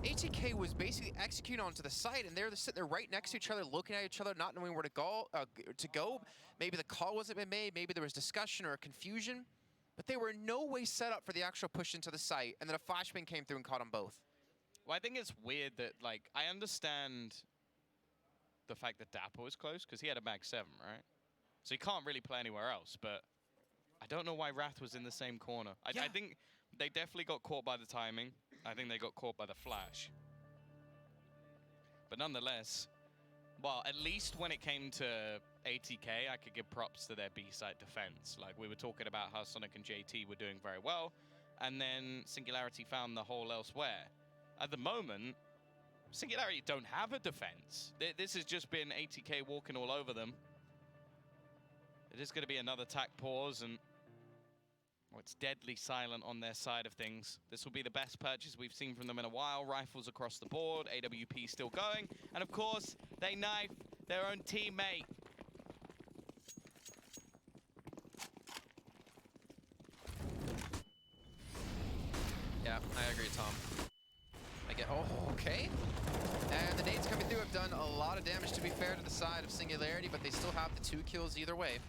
ATK was basically executing onto the site, and they're sitting there right next to each other, looking at each other, not knowing where to go. Maybe the call wasn't been made, maybe there was discussion or confusion, but they were in no way set up for the actual push into the site, and then a flashbang came through and caught them both. Well, I think it's weird that, like, I understand the fact that Dapper was close, because he had a mag 7, right? So he can't really play anywhere else, but I don't know why Wrath was in the same corner. I think they definitely got caught by the timing. I think they got caught by the flash. But nonetheless, well, at least when it came to ATK, I could give props to their B-side defense. Like, we were talking about how Sonic and JT were doing very well, and then Singularity found the hole elsewhere. At the moment, Singularity don't have a defense. This has just been ATK walking all over them. It is going to be another tack pause, and it's deadly silent on their side of things. This will be the best purchase we've seen from them in a while. Rifles across the board, AWP still going, and of course, they knife their own teammate. Yeah, I agree, Tom. Oh, okay. And the nades coming through have done a lot of damage, to be fair, to the side of Singularity, but they still have the 2 kills either way.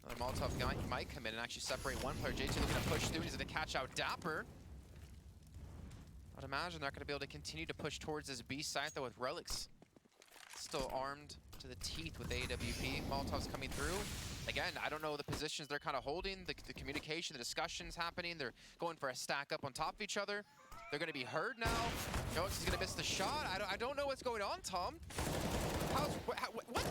Another Molotov guy might come in and actually separate one player. JT looking to push through. He's going to catch out Dapper. I'd imagine they're going to be able to continue to push towards this B site, though, with Relics still armed to the teeth with AWP. Molotov's coming through. Again, I don't know the positions they're kind of holding, the communication, the discussions happening. They're going for a stack up on top of each other. They're going to be heard now. Jones is going to miss the shot. I don't know what's going on, Tom. How is Wrath winning?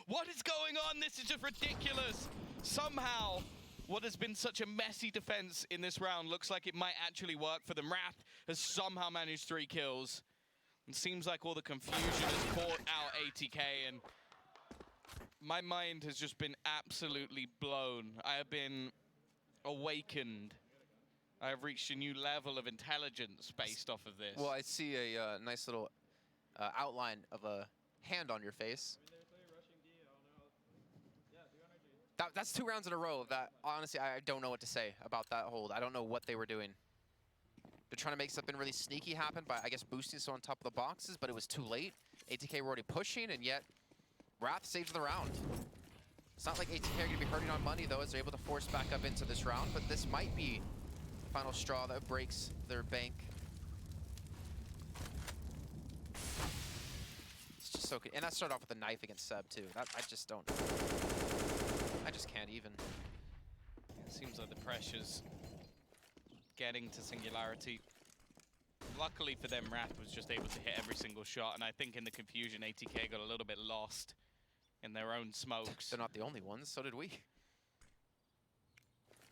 What is going on? This is just ridiculous. Somehow, what has been such a messy defense in this round looks like it might actually work for them. Wrath has somehow managed 3 kills. It seems like all the confusion has caught out ATK, and my mind has just been absolutely blown. I have been awakened. I have reached a new level of intelligence based off of this. Well, I see a nice little outline of a hand on your face. That's 2 rounds in a row that, honestly, I don't know what to say about that hold. I don't know what they were doing. They're trying to make something really sneaky happen by, I guess, boosting so on top of the boxes, but it was too late. ATK were already pushing, and yet Wrath saves the round. It's not like ATK are going to be hurting on money, though, as they're able to force back up into this round, but this might be the final straw that breaks their bank. It's just so good. And that started off with a knife against Seb, too. I just don't. I just can't even. It seems like the pressure's getting to Singularity. Luckily for them, Wrath was just able to hit every single shot, and I think in the confusion, ATK got a little bit lost in their own smokes. They're not the only ones, so did we.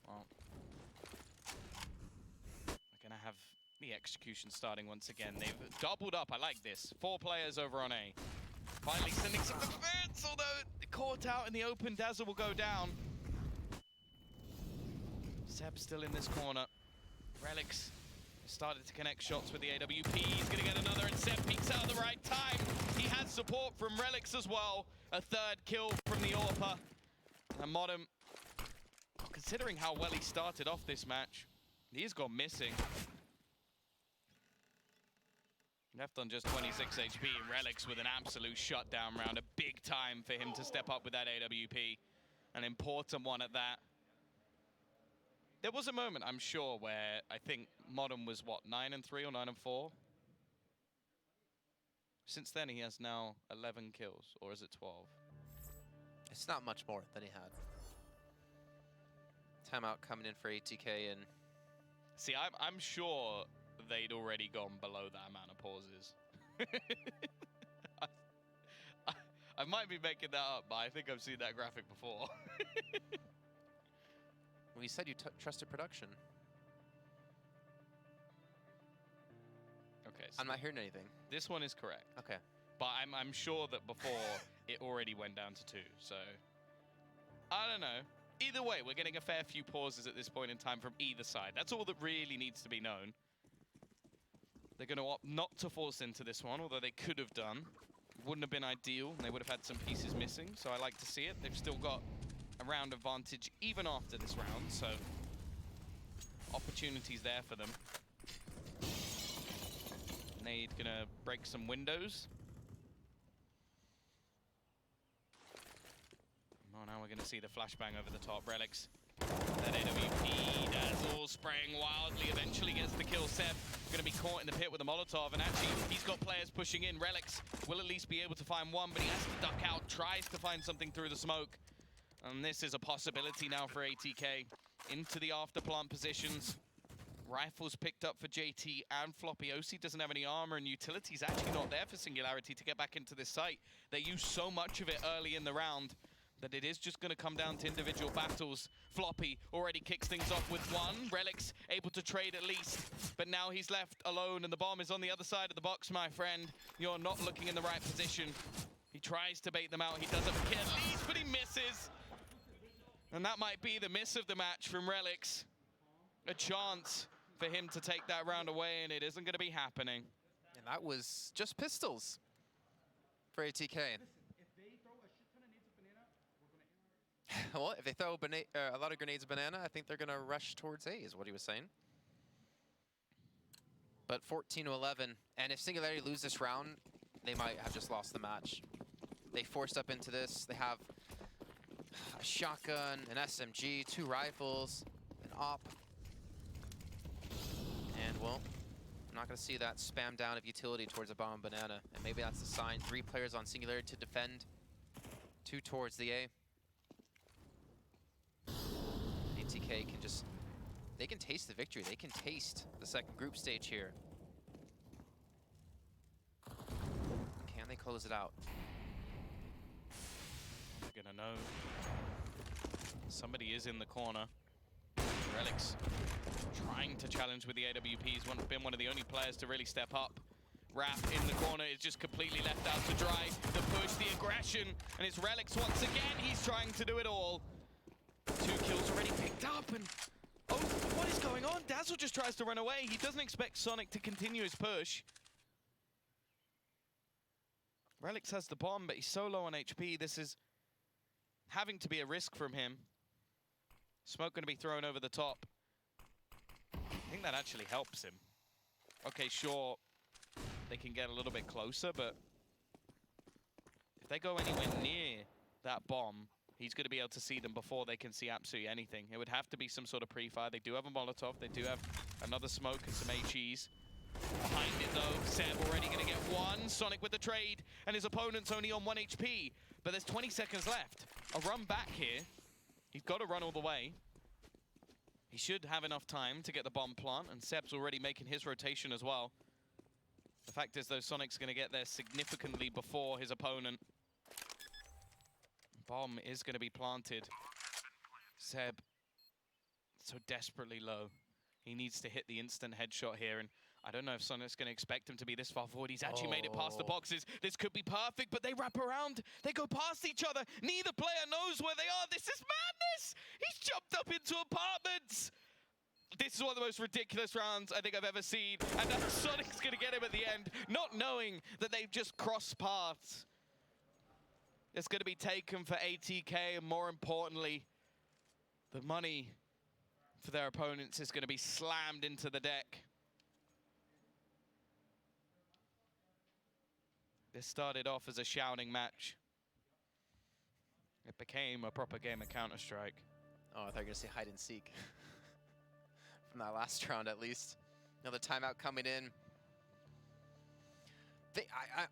Well, we're gonna have the execution starting once again. They've doubled up. I like this. 4 players over on A. Finally sending some defense, although caught out in the open. Dazzle will go down. Seb still in this corner. Relics started to connect shots with the AWP. He's going to get another, and Seb peeks out at the right time. He has support from Relics as well. A 3rd kill from the AWPer. And Modem, considering how well he started off this match, he's gone missing. Left on just 26 HP, and Relics with an absolute shutdown round. A big time for him to step up with that AWP. An important one at that. There was a moment, I'm sure, where I think Modern was, what, 9-3 or 9-4? Since then, he has now 11 kills, or is it 12? It's not much more than he had. Timeout coming in for ATK, and... See, I'm sure they'd already gone below that amount of pauses. I might be making that up, but I think I've seen that graphic before. Well, you said you trusted production. Okay. So I'm not hearing anything. this one is correct. Okay. but I'm sure that before it already went down to 2. So I don't know. Either way, we're getting a fair few pauses at this point in time from either side. That's all that really needs to be known. They're going to opt not to force into this one, although they could have done. Wouldn't have been ideal. They would have had some pieces missing, so I like to see it. They've still got a round advantage even after this round, so opportunities there for them. Nade gonna break some windows. Oh, now we're gonna see the flashbang over the top. Relics. That AWP, Dazzle spraying wildly, eventually gets the kill. Seb gonna be caught in the pit with a Molotov, and actually he's got players pushing in. Relics will at least be able to find one, but he has to duck out, tries to find something through the smoke. And this is a possibility now for ATK. Into the after plant positions. Rifles picked up for JT and Floppy. OC doesn't have any armor, and utility's actually not there for Singularity to get back into this site. They used so much of it early in the round that it is just going to come down to individual battles. Floppy already kicks things off with one. Relics able to trade at least, but now he's left alone, and the bomb is on the other side of the box, my friend. You're not looking in the right position. He tries to bait them out. He doesn't get at least, but he misses. And that might be the miss of the match from Relics. A chance for him to take that round away, and it isn't going to be happening. And that was just pistols for ATK. Well, if they throw a lot of grenades of banana, I think they're going to rush towards A, is what he was saying. But 14-11, and if Singularity lose this round, they might have just lost the match. They forced up into this. They have a shotgun, an SMG, 2 rifles, an op. And, well, I'm not going to see that spam down of utility towards a bomb banana. And maybe that's the sign. 3 players on Singularity to defend. 2 towards the A. ATK can just, they can taste the victory. They can taste the second group stage here. Can they close it out? We're gonna know. Somebody is in the corner. Relics trying to challenge with the AWP. He's been one of the only players to really step up. Rap in the corner is just completely left out to dry. The push, the aggression, and it's Relics once again. He's trying to do it all. 2 kills already picked up, and oh, what is going on? Dazzle just tries to run away. He doesn't expect Sonic to continue his push. Relics has the bomb, but he's so low on HP. This is having to be a risk from him. Smoke going to be thrown over the top. I think that actually helps him. Okay, sure, they can get a little bit closer, but if they go anywhere near that bomb, he's going to be able to see them before they can see absolutely anything. It would have to be some sort of pre-fire. They do have a Molotov. They do have another smoke and some HEs. Behind it, though, Seb already going to get one. Sonic with the trade, and his opponent's only on 1 HP. But there's 20 seconds left. A run back here. He's got to run all the way. He should have enough time to get the bomb plant, and Seb's already making his rotation as well. The fact is, though, Sonic's going to get there significantly before his opponent. Bomb is going to be planted. Seb, so desperately low. He needs to hit the instant headshot here, and I don't know if Sonic's going to expect him to be this far forward. He's actually made it past the boxes. This could be perfect, but they wrap around. They go past each other. Neither player knows where they are. This is madness. He's jumped up into apartments. This is one of the most ridiculous rounds I think I've ever seen. And now Sonic's going to get him at the end, not knowing that they've just crossed paths. It's going to be taken for ATK, and more importantly, the money for their opponents is going to be slammed into the deck. This started off as a shouting match. It became a proper game of Counter-Strike. Oh, I thought you were going to say hide and seek. From that last round, at least. Another timeout coming in.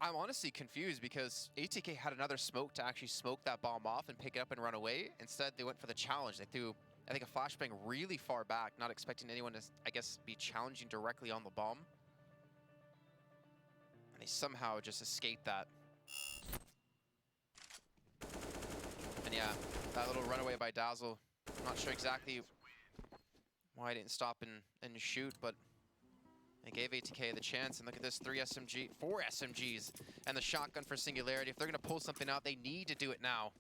I'm honestly confused because ATK had another smoke to actually smoke that bomb off and pick it up and run away. Instead, they went for the challenge. They threw, I think, a flashbang really far back, not expecting anyone to, I guess, be challenging directly on the bomb. And they somehow just escaped that. And yeah, that little runaway by Dazzle. I'm not sure exactly why I didn't stop and shoot, but They gave ATK the chance, and look at this, 4 SMGs, and the shotgun for Singularity. If they're gonna pull something out, they need to do it now.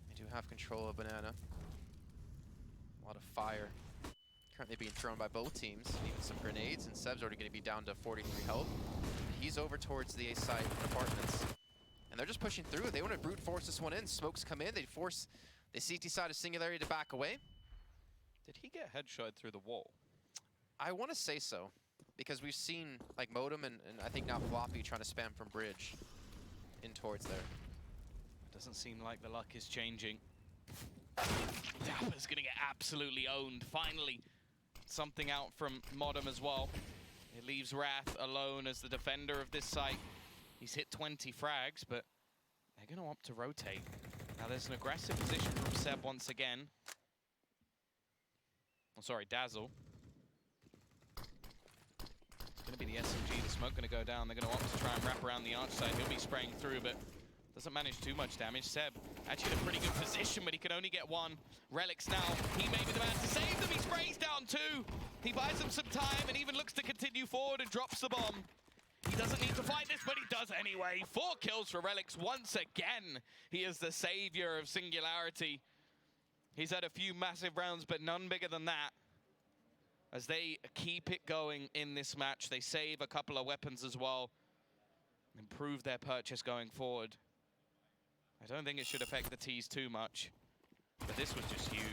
They do have control of Banana. A lot of fire currently being thrown by both teams, even some grenades, and Seb's already gonna be down to 43 health. He's over towards the A side apartments. And they're just pushing through. They want to brute force this one in. Smokes come in. They force the CT side of Singularity to back away. Did he get headshot through the wall? I want to say so, because we've seen like Modem and I think now Floppy trying to spam from bridge in towards there. Doesn't seem like the luck is changing. Dapper's gonna get absolutely owned. Finally, something out from Modem as well. It leaves Wrath alone as the defender of this site. He's hit 20 frags, but they're going to opt to rotate. Now there's an aggressive position from Seb once again. Oh, sorry, Dazzle. It's going to be the SMG. The smoke going to go down. They're going to opt to try and wrap around the arch side. He'll be spraying through, but doesn't manage too much damage. Seb actually in a pretty good position, but he can only get one. Relics now. He may be the man to save them. He sprays down two. He buys them some time and even looks to continue forward and drops the bomb. He doesn't need to fight this, but he does anyway. 4 kills for Relics once again. He is the savior of Singularity. He's had a few massive rounds, but none bigger than that. As they keep it going in this match, they save a couple of weapons as well. Improve their purchase going forward. I don't think it should affect the T's too much, but this was just huge.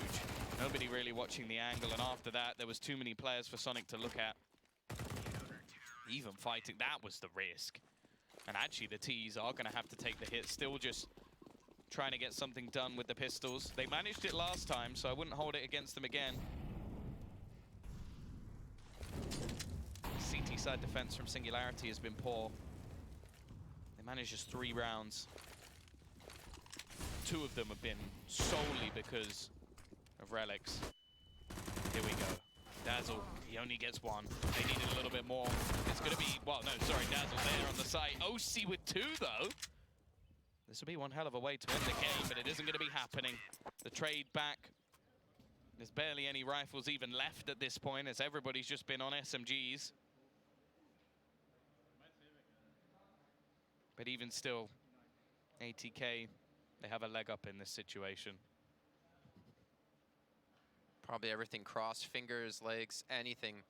Nobody really watching the angle, and after that, there was too many players for Sonic to look at. Even fighting, that was the risk. And actually, the T's are going to have to take the hit. Still just trying to get something done with the pistols. They managed it last time, so I wouldn't hold it against them again. CT side defense from Singularity has been poor. They managed just 3 rounds. 2 of them have been solely because of Relics. Here we go. Dazzle, he only gets 1. They needed a little bit more. It's going to be, well, no, sorry, Dazzle there on the site. OC with 2, though. This will be one hell of a way to end the game, but it isn't going to be happening. The trade back. There's barely any rifles even left at this point, as everybody's just been on SMGs. But even still, ATK, they have a leg up in this situation. Probably everything crossed, fingers, legs, anything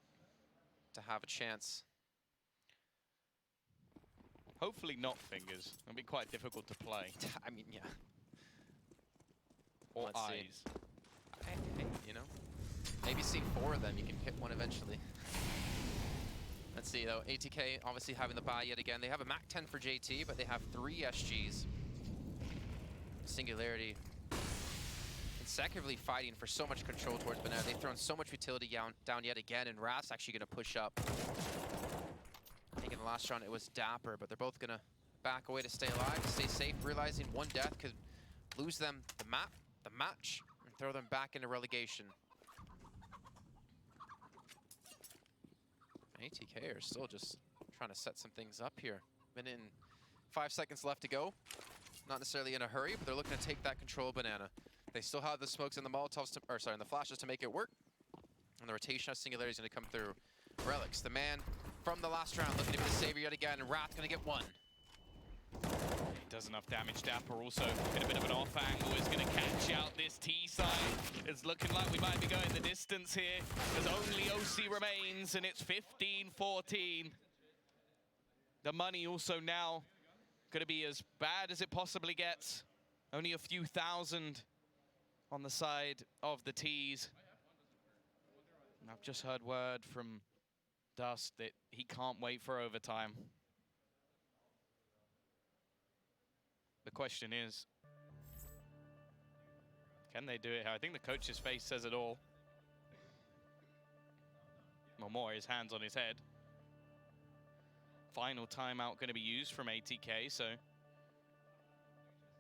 to have a chance. Hopefully not fingers. It'll be quite difficult to play. I mean, yeah. Or Let's eyes. See. Hey, you know, maybe see 4 of them. You can hit one eventually. Let's see, though. ATK obviously having the buy yet again. They have a MAC 10 for JT, but they have 3 SGs. Singularity consecutively fighting for so much control towards Banana. They've thrown so much utility down yet again, and Wrath's actually going to push up. I think in the last round it was Dapper, but they're both going to back away to stay alive, to stay safe, realizing 1 death could lose them the map, the match, and throw them back into relegation. ATK are still just trying to set some things up here. Been in 5 seconds left to go. Not necessarily in a hurry, but they're looking to take that control of Banana. They still have the smokes and the Molotovs, and the flashes to make it work. And the rotation of Singularity is going to come through. Relics, the man from the last round, looking to be the savior yet again, and Wrath going to get 1. He does enough damage. Dapper also in a bit of an off angle is going to catch out this T side. It's looking like we might be going the distance here. There's only OC remains, and it's 15-14. The money also now going to be as bad as it possibly gets. Only a few thousand on the side of the T's. And I've just heard word from Dust that he can't wait for overtime. The question is, can they do it? I think the coach's face says it all. Well, more, his hands on his head. Final timeout going to be used from ATK, so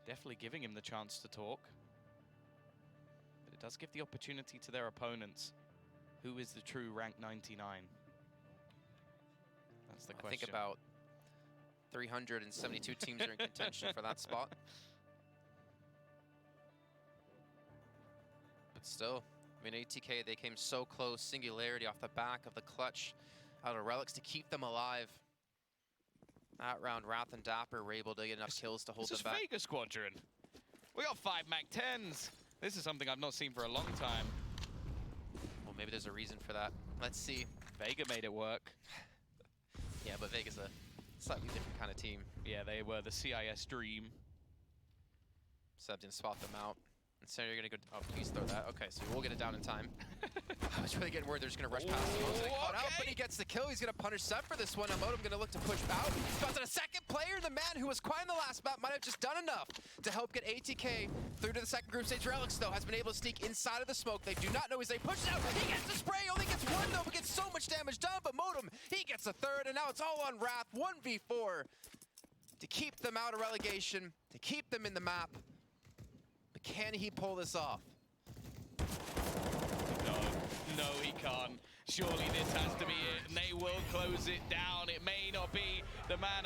definitely giving him the chance to talk. But it does give the opportunity to their opponents. Who is the true rank 99? That's the question. I think about 372 teams are in contention for that spot. Still, I mean, ATK, they came so close. Singularity off the back of the clutch out of Relics to keep them alive. That round, Wrath and Dapper were able to get enough kills to hold them back. This is Vega Squadron. We got 5 MAC-10s. This is something I've not seen for a long time. Well, maybe there's a reason for that. Let's see. Vega made it work. Yeah, but Vega's a slightly different kind of team. Yeah, they were the CIS dream. Seb didn't spot them out. So you're gonna go. Oh, please throw that. Okay, so we'll get it down in time. I was really getting worried they're just gonna rush past him. He's caught out, but he gets the kill. He's gonna punish Seb for this one. Emotum gonna look to push out. Spots a second player. The man who was quiet in the last map might have just done enough to help get ATK through to the second group stage. Relics, though, has been able to sneak inside of the smoke. They do not know as they push it out. He gets the spray. Only gets one, though, but gets so much damage done. But Motum, he gets a third, and now it's all on Wrath. 1v4 to keep them out of relegation, to keep them in the map. But can he pull this off? No, he can't. Surely this has to be it, and they will close it down. It may not be the man